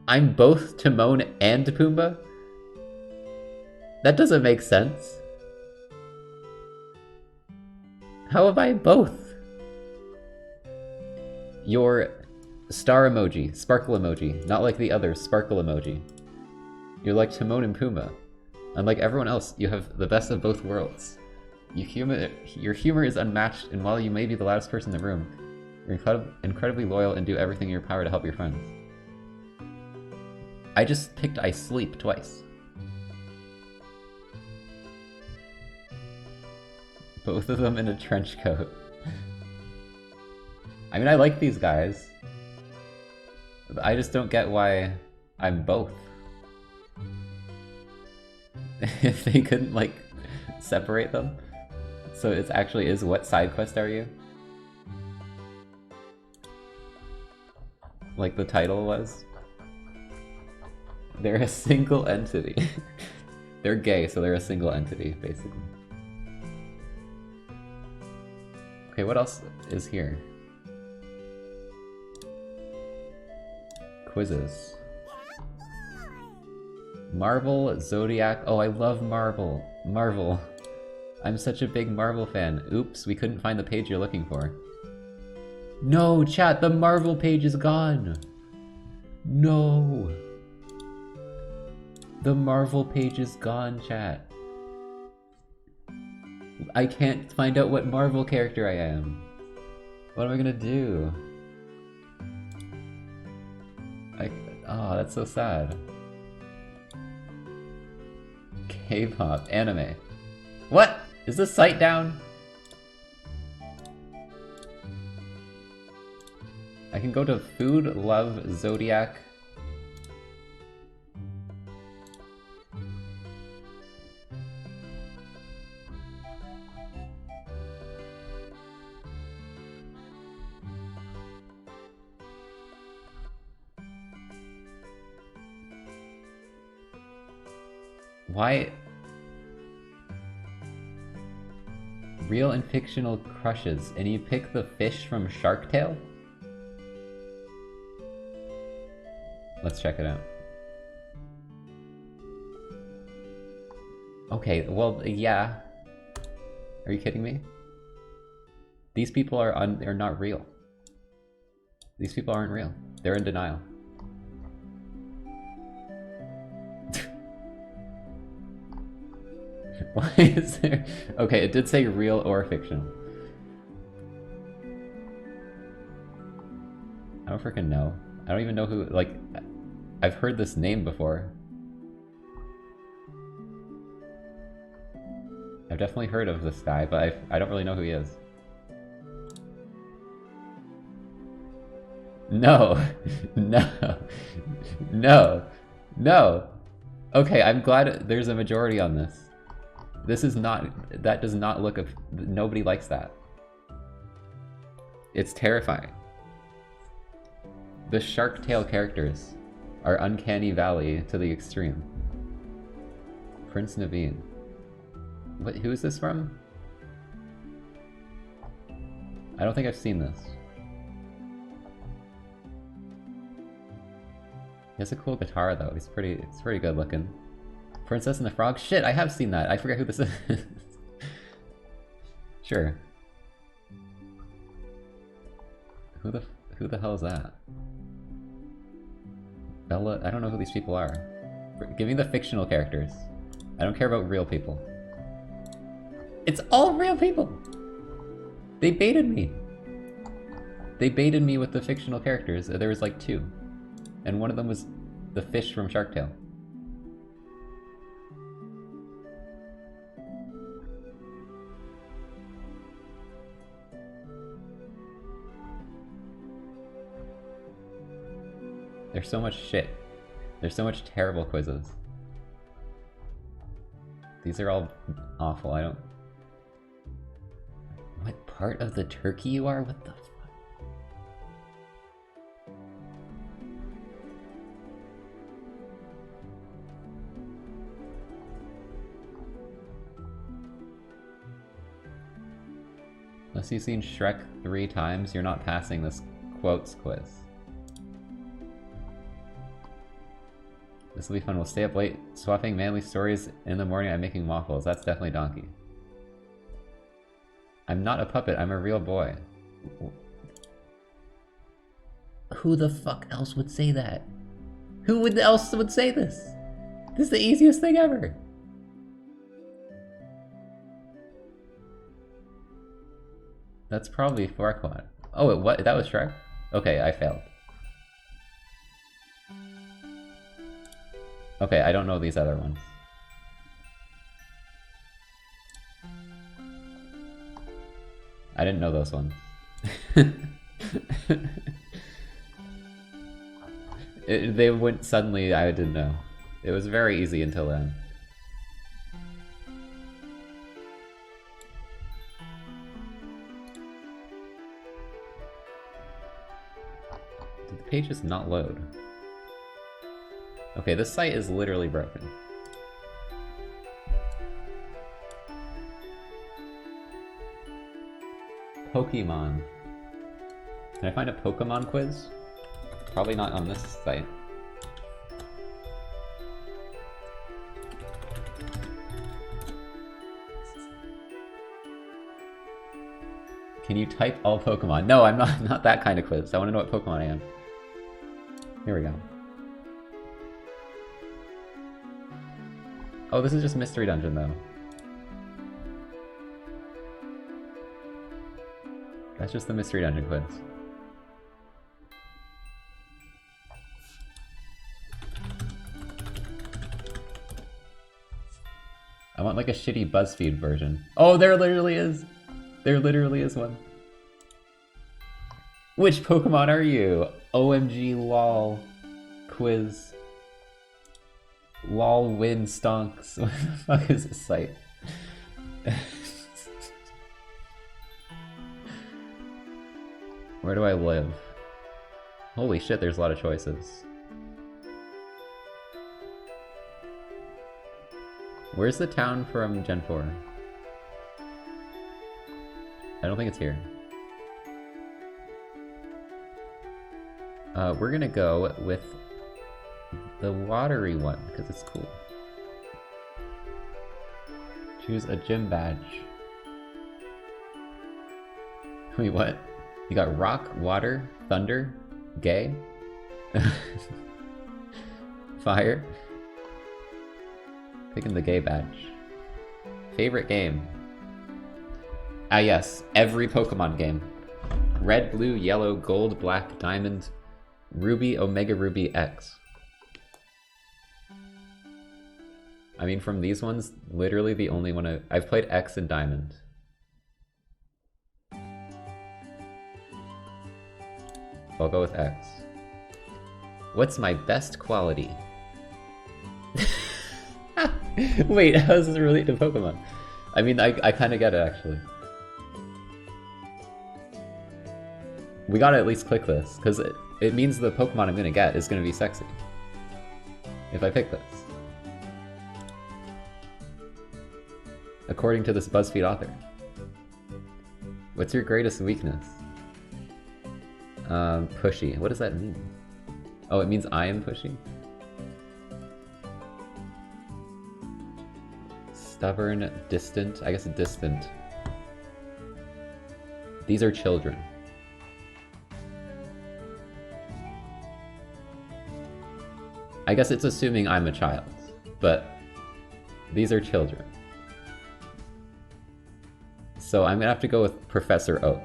I'm both Timon and Pumbaa? That doesn't make sense. How am I both? You're star emoji, sparkle emoji, not like the other sparkle emoji. You're like Timon and Pumbaa. Unlike everyone else, you have the best of both worlds. Your humor is unmatched, and while you may be the loudest person in the room, you're incredibly loyal and do everything in your power to help your friends. I just picked I sleep twice. Both of them in a trench coat. I mean, I like these guys. I just don't get why I'm both. If they couldn't, like, separate them. So it actually is, what side quest are you? Like the title was? They're a single entity. They're gay, so they're a single entity, basically. Okay, what else is here? Quizzes. Marvel, Zodiac. Oh, I love Marvel. Marvel. I'm such a big Marvel fan. Oops, we couldn't find the page you're looking for. No, chat, the Marvel page is gone. No. The Marvel page is gone, chat. I can't find out what Marvel character I am. What am I gonna do? Oh, that's so sad. K-pop, anime. What? Is this site down? I can go to Food, Love, Zodiac. Why? Real and fictional crushes, and you pick the fish from Shark Tale? Let's check it out. Okay, well, yeah. Are you kidding me? These people are not real. These people aren't real. They're in denial. Why is there... Okay, it did say real or fictional. I don't freaking know. I don't even know who, like... I've heard this name before. I've definitely heard of this guy, but I don't really know who he is. No! No! No! No! Okay, I'm glad there's a majority on this. This is not... That does not look... Nobody likes that. It's terrifying. The Shark Tale characters are Uncanny Valley to the extreme. Prince Naveen. What, who is this from? I don't think I've seen this. He has a cool guitar though. It's pretty good looking. Princess and the Frog? Shit, I have seen that. I forget who this is. Sure. Who the hell is that? Bella? I don't know who these people are. Give me the fictional characters. I don't care about real people. It's all real people! They baited me! They baited me with the fictional characters. There was like 2. And one of them was the fish from Shark Tale. There's so much shit. There's so much terrible quizzes. These are all awful. I don't... What part of the turkey you are? What the fuck? Unless you've seen Shrek 3 times, you're not passing this quotes quiz. This will be fun. We'll stay up late swapping manly stories. In the morning I'm making waffles. That's definitely Donkey. I'm not a puppet, I'm a real boy. Who the fuck else would say that? Who else would say this? This is the easiest thing ever. That's probably Farquaad. Oh, what? That was Shrek? Okay, I failed. Okay, I don't know these other ones. I didn't know those ones. They went suddenly, I didn't know. It was very easy until then. Did the page just not load? Okay, this site is literally broken. Pokemon. Can I find a Pokemon quiz? Probably not on this site. Can you type all Pokemon? No, I'm not that kind of quiz. I want to know what Pokemon I am. Here we go. Oh, this is just Mystery Dungeon though. That's just the Mystery Dungeon quiz. I want like a shitty BuzzFeed version. Oh, there literally is! There literally is one. Which Pokemon are you? OMG lol. Quiz. Lol win stonks. What the fuck is this site? Where do I live? Holy shit, there's a lot of choices. Where's the town from Gen 4? I don't think it's here. We're gonna go with the watery one, because it's cool. Choose a gym badge. Wait, what? You got rock, water, thunder, gay, fire. Picking the gay badge. Favorite game? Ah yes, every Pokemon game. Red, blue, yellow, gold, black, diamond, ruby, omega ruby, X. I mean, from these ones, literally the only one I've played X and diamond. I'll go with X. What's my best quality? Wait, how does this relate to Pokemon? I mean, I kind of get it, actually. We gotta at least click this, because it means the Pokemon I'm gonna get is gonna be sexy. If I pick this. According to this BuzzFeed author. What's your greatest weakness? Pushy. What does that mean? Oh, it means I am pushy? Stubborn, distant. I guess distant. These are children. I guess it's assuming I'm a child, but these are children. So I'm gonna have to go with Professor Oak.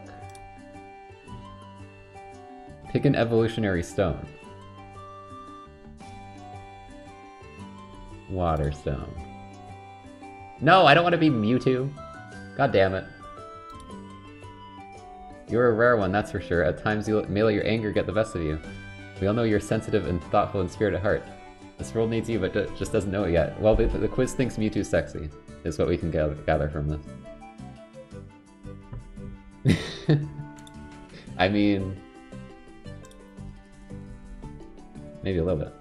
Pick an evolutionary stone. Water stone. No, I don't want to be Mewtwo. God damn it. You're a rare one, that's for sure. At times you may let your anger get the best of you. We all know you're sensitive and thoughtful and spirit at heart. This world needs you, but just doesn't know it yet. Well, the quiz thinks Mewtwo's sexy, is what we can gather from this. I mean... maybe a little bit.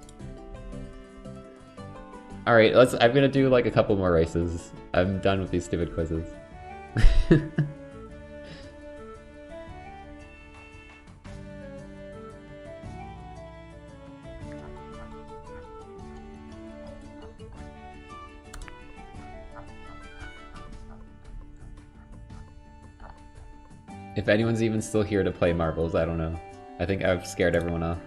Alright, I'm gonna do like a couple more races. I'm done with these stupid quizzes. If anyone's even still here to play marbles, I don't know. I think I've scared everyone off.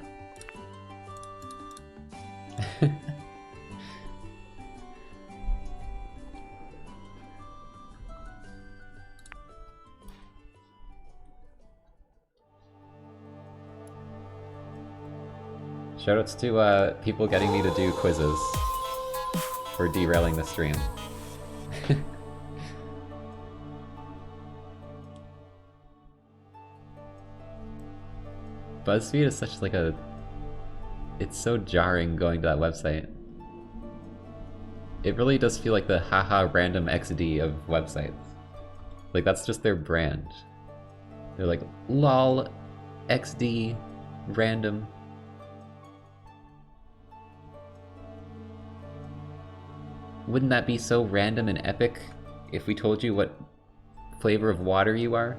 Shoutouts to people getting me to do quizzes for derailing the stream. BuzzFeed is such like a... it's so jarring going to that website. It really does feel like the haha random XD of websites. Like that's just their brand. They're like, lol, XD, random. Wouldn't that be so random and epic if we told you what flavor of water you are?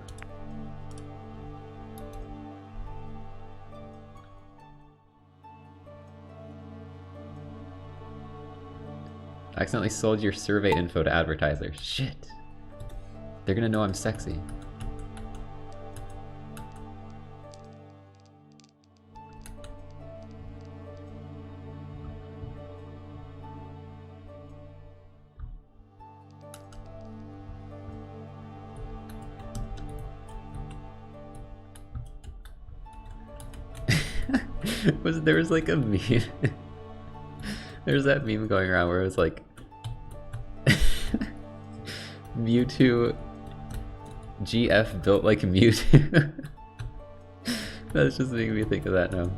I accidentally sold your survey info to advertisers. Shit. They're gonna know I'm sexy. There was like a meme. There's that meme going around where it was like Mewtwo GF built like Mewtwo. That's just making me think of that now.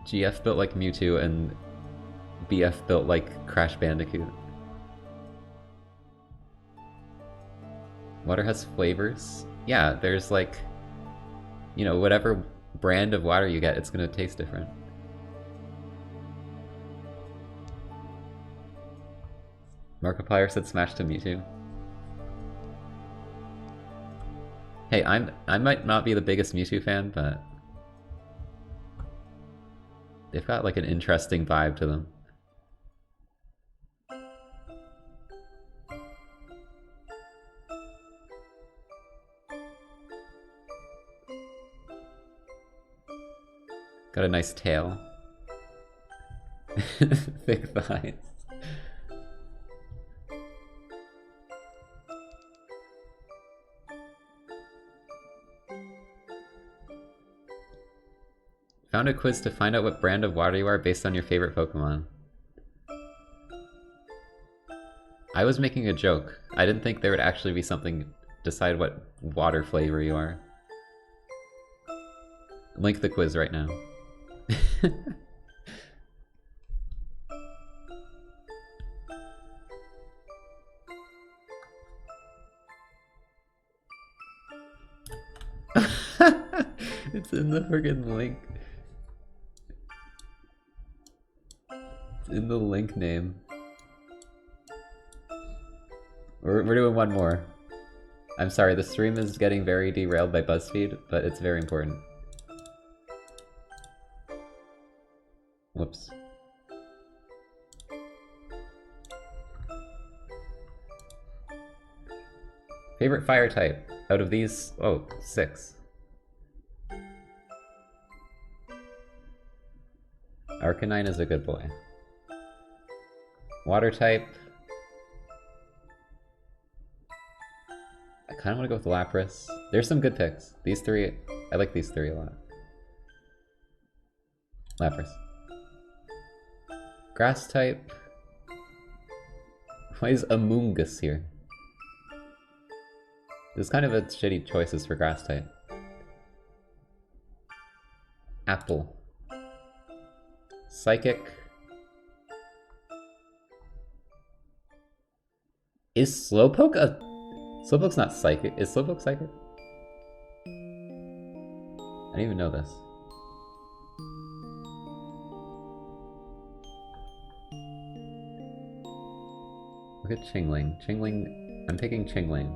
GF built like Mewtwo and BF built like Crash Bandicoot. Water has flavors. Yeah, there's like, you know, whatever brand of water you get, it's gonna taste different. Markiplier said Smash to Mewtwo. Hey, I might not be the biggest Mewtwo fan, but they've got like an interesting vibe to them. Got a nice tail. Thick thighs. Found a quiz to find out what brand of water you are based on your favorite Pokemon. I was making a joke. I didn't think there would actually be something decide what water flavor you are. Link the quiz right now. It's in the friggin' link. It's in the link name. We're doing one more. I'm sorry, the stream is getting very derailed by BuzzFeed, but it's very important. Whoops. Favorite fire type? Out of these, oh, 6. Arcanine is a good boy. Water type. I kind of want to go with Lapras. There's some good picks. These 3, I like these 3 a lot. Lapras. Grass type. Why is Amoongus here? There's kind of a shitty choices for grass type. Apple. Psychic. Is Slowpoke a... Slowpoke's not psychic. Is Slowpoke psychic? I didn't even know this. Look at Chingling. Chingling... I'm picking Chingling.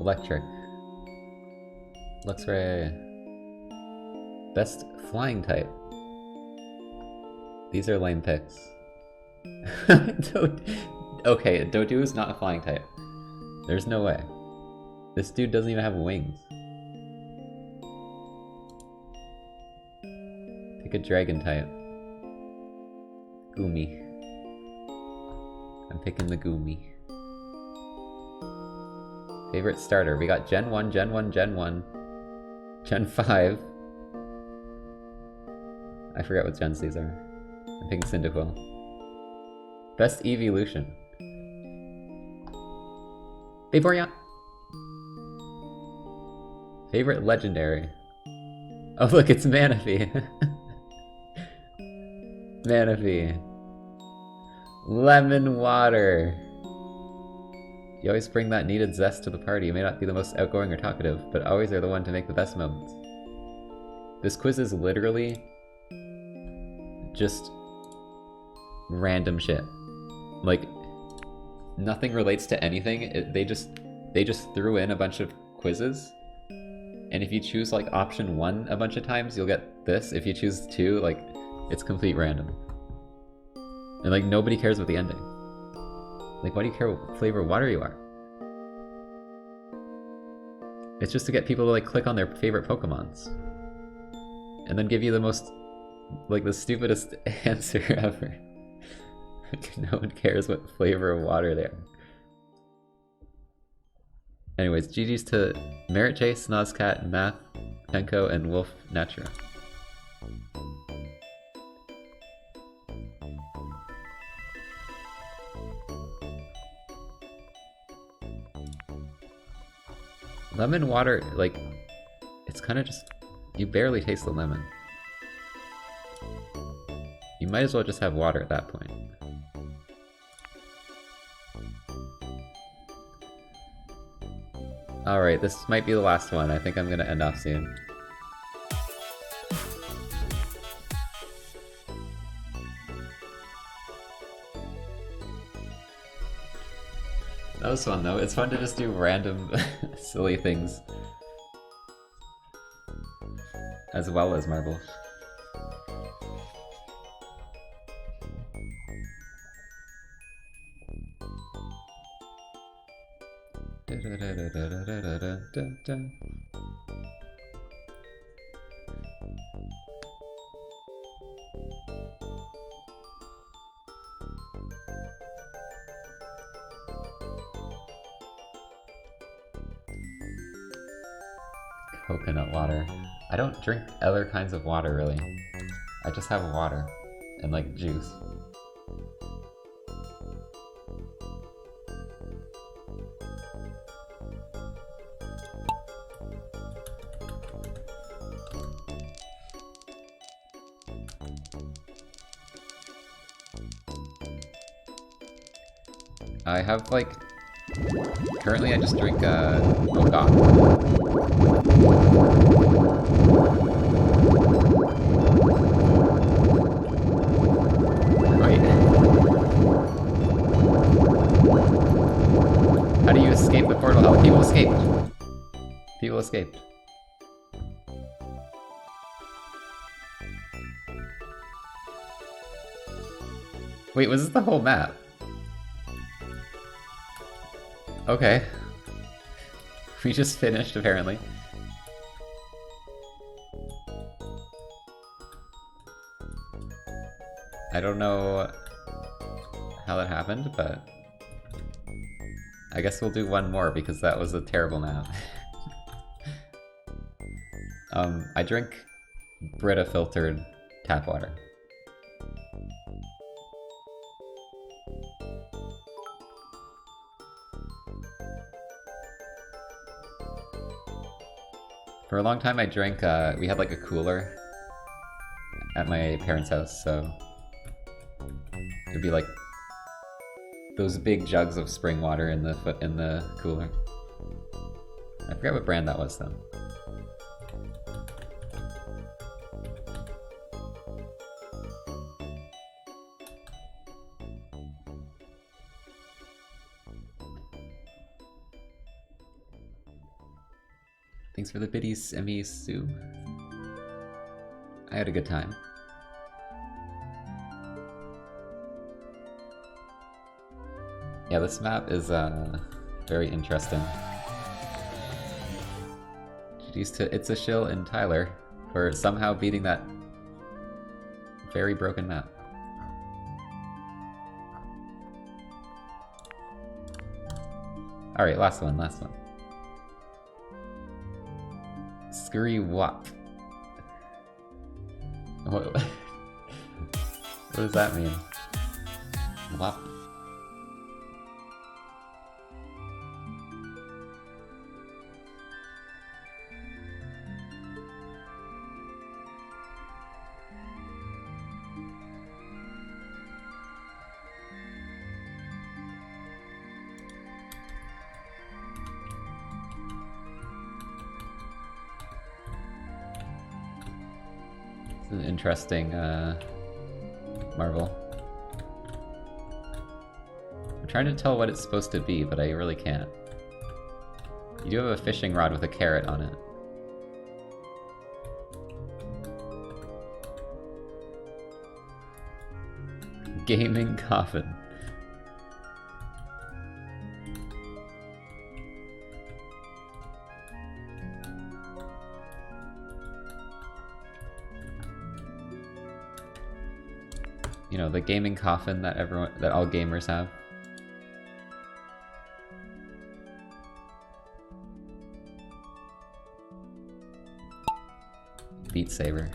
Electric. Luxray. Best flying type. These are lame picks. Okay, Dodu is not a flying type. There's no way. This dude doesn't even have wings. Pick a dragon type. Goomy. I'm picking the Goomy. Favorite starter. We got Gen 1, Gen 1, Gen 1, Gen 5. I forgot what gens these are. I'm picking Cyndaquil. Best evolution. Vaporeon. Favorite legendary. Oh look, it's Manaphy. Manaphy. Lemon water. You always bring that needed zest to the party. You may not be the most outgoing or talkative, but always are the one to make the best moments. This quiz is literally just random shit. Like, nothing relates to anything. They just threw in a bunch of quizzes, and if you choose like option 1 a bunch of times, you'll get this. If you choose 2, like, it's complete random. And like, nobody cares about the ending. Like, why do you care what flavor of water you are? It's just to get people to like click on their favorite Pokemons. And then give you the most, like, the stupidest answer ever. No one cares what flavor of water they are. Anyways, GG's to Merit Chase, Nozcat, Math, Penko, and Wolf Natura. Lemon water, like, it's kind of just, you barely taste the lemon. You might as well just have water at that point. Alright, this might be the last one. I think I'm gonna end off soon. That was fun though. It's fun to just do random silly things. As well as marbles. Coconut water. I don't drink other kinds of water really. I just have water and like juice. I have like, currently I just drink, oh god. Wait. How do you escape the portal? Oh, people escaped. People escaped. Wait, was this the whole map? Okay. We just finished, apparently. I don't know how that happened, but I guess we'll do one more because that was a terrible map. I drink Brita filtered tap water. For a long time I drank, we had like a cooler at my parents' house, so it'd be like those big jugs of spring water in the cooler. I forget what brand that was though. Thanks for the biddies, Emmy Sue. I had a good time. Yeah, this map is very interesting. Used to It's a Shill and Tyler for somehow beating that very broken map. Alright, last one. Scurry Wop. What does that mean? Wop. An interesting marvel. I'm trying to tell what it's supposed to be, but I really can't. You do have a fishing rod with a carrot on it. Gaming coffin. You know, the gaming coffin that all gamers have. Beat Saber.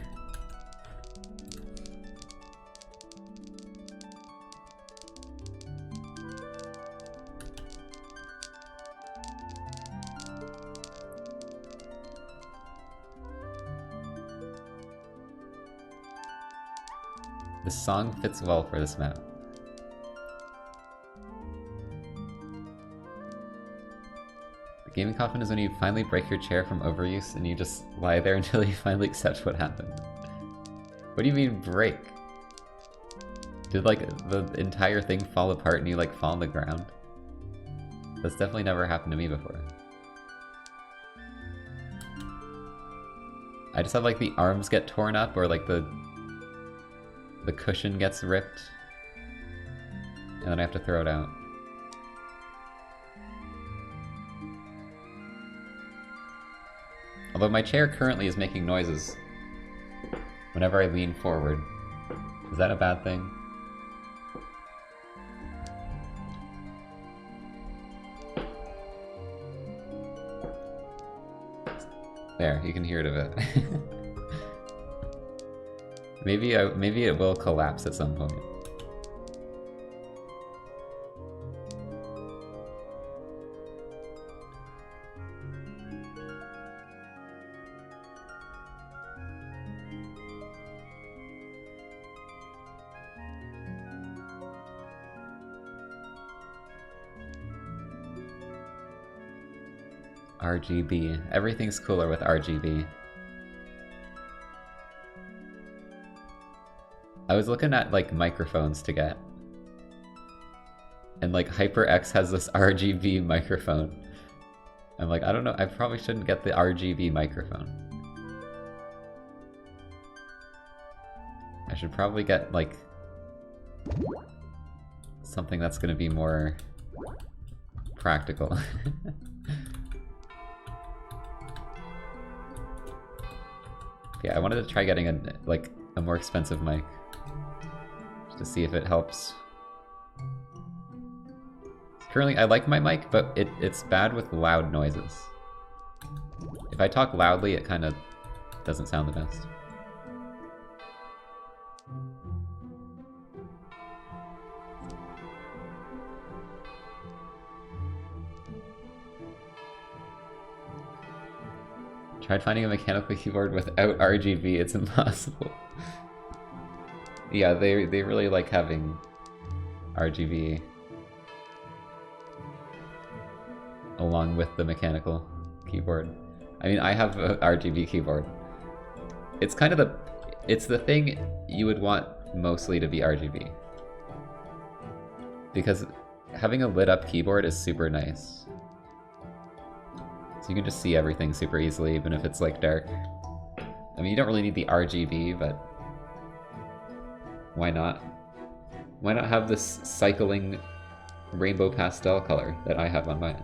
This song fits well for this map. Gaming coffin is when you finally break your chair from overuse and you just lie there until you finally accept what happened. What do you mean break? Did like the entire thing fall apart and you like fall on the ground? That's definitely never happened to me before. I just have like the arms get torn up or like the cushion gets ripped and then I have to throw it out. Although my chair currently is making noises whenever I lean forward. Is that a bad thing? There, you can hear it a bit. Maybe it will collapse at some point. RGB. Everything's cooler with RGB. I was looking at like microphones to get. And like HyperX has this RGB microphone. I'm like, I don't know, I probably shouldn't get the RGB microphone. I should probably get like something that's gonna be more practical. Yeah, I wanted to try getting a more expensive mic just to see if it helps. Currently, I like my mic, but it's bad with loud noises. If I talk loudly, it kind of doesn't sound the best. Tried finding a mechanical keyboard without RGB, it's impossible. Yeah, they really like having RGB along with the mechanical keyboard. I mean, I have a RGB keyboard. It's kind of it's the thing you would want mostly to be RGB. Because having a lit up keyboard is super nice. So you can just see everything super easily, even if it's like dark. I mean, you don't really need the RGB, but why not? Why not have this cycling rainbow pastel color that I have on mine?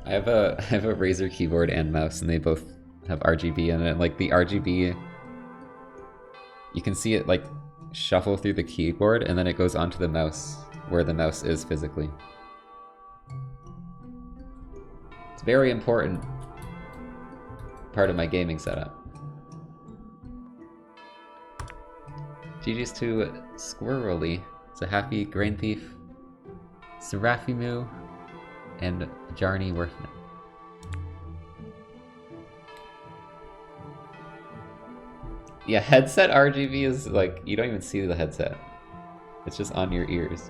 I have a Razer keyboard and mouse, and they both have RGB in it. Like the RGB, you can see it like shuffle through the keyboard, and then it goes onto the mouse where the mouse is physically. It's a very important part of my gaming setup. GG's to Squirrely. It's a happy Grain Thief, Serafimu, and Jarny Worthman. Yeah, headset RGB is like, you don't even see the headset. It's just on your ears.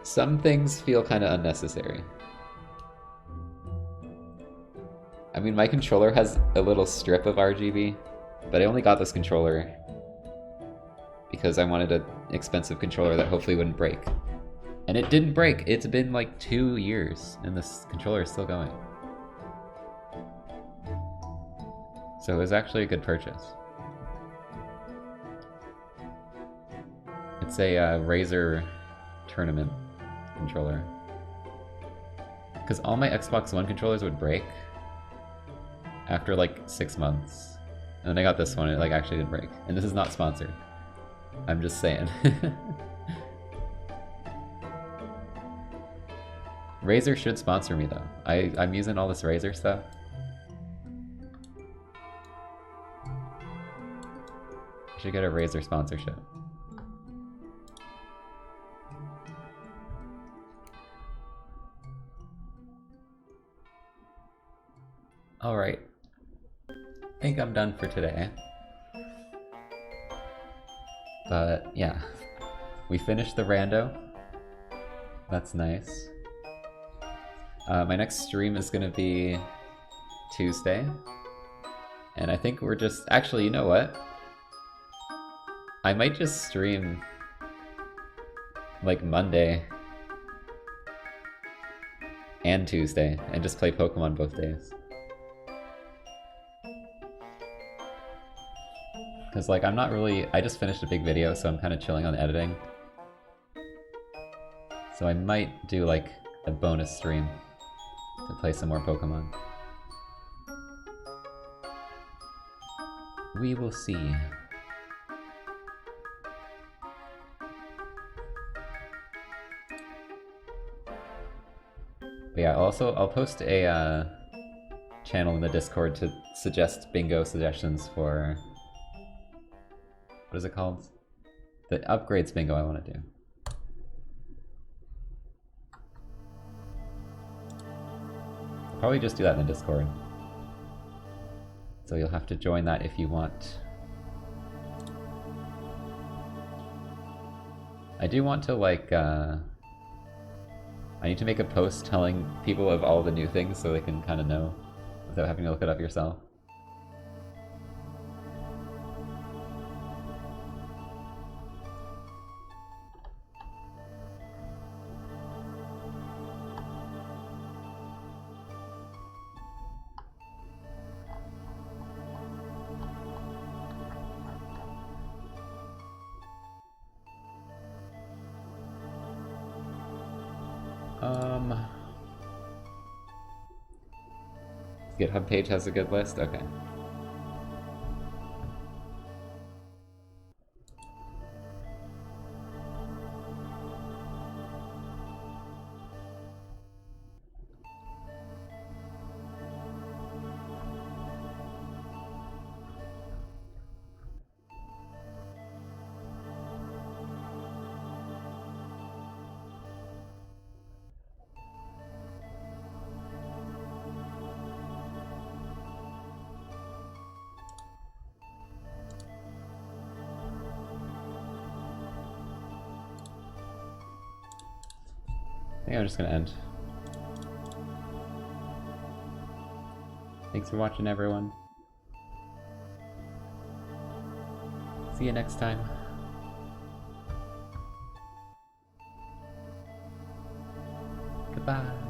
Some things feel kind of unnecessary. I mean, my controller has a little strip of RGB, but I only got this controller because I wanted an expensive controller that hopefully wouldn't break. And it didn't break. It's been like 2 years and this controller is still going. So it was actually a good purchase. It's a Razer tournament controller. Because all my Xbox One controllers would break after like 6 months. And then I got this one, it like actually didn't break. And this is not sponsored. I'm just saying. Razer should sponsor me though. I'm using all this Razer stuff. I should get a Razer sponsorship. Alright. I think I'm done for today. But yeah, we finished the rando. That's nice. My next stream is gonna be Tuesday. And I think we're just... Actually, you know what? I might just stream like Monday and Tuesday and just play Pokemon both days. Because like I'm not really... I just finished a big video, so I'm kind of chilling on editing. So I might do like a bonus stream to play some more Pokemon. We will see. But yeah, also I'll post a channel in the Discord to suggest bingo suggestions for... What is it called? The upgrades bingo I want to do. I'll probably just do that in the Discord. So you'll have to join that if you want. I do want to like, I need to make a post telling people of all the new things so they can kind of know without having to look it up yourself. GitHub page has a good list? Okay. I think I'm just gonna end. Thanks for watching, everyone. See you next time. Goodbye.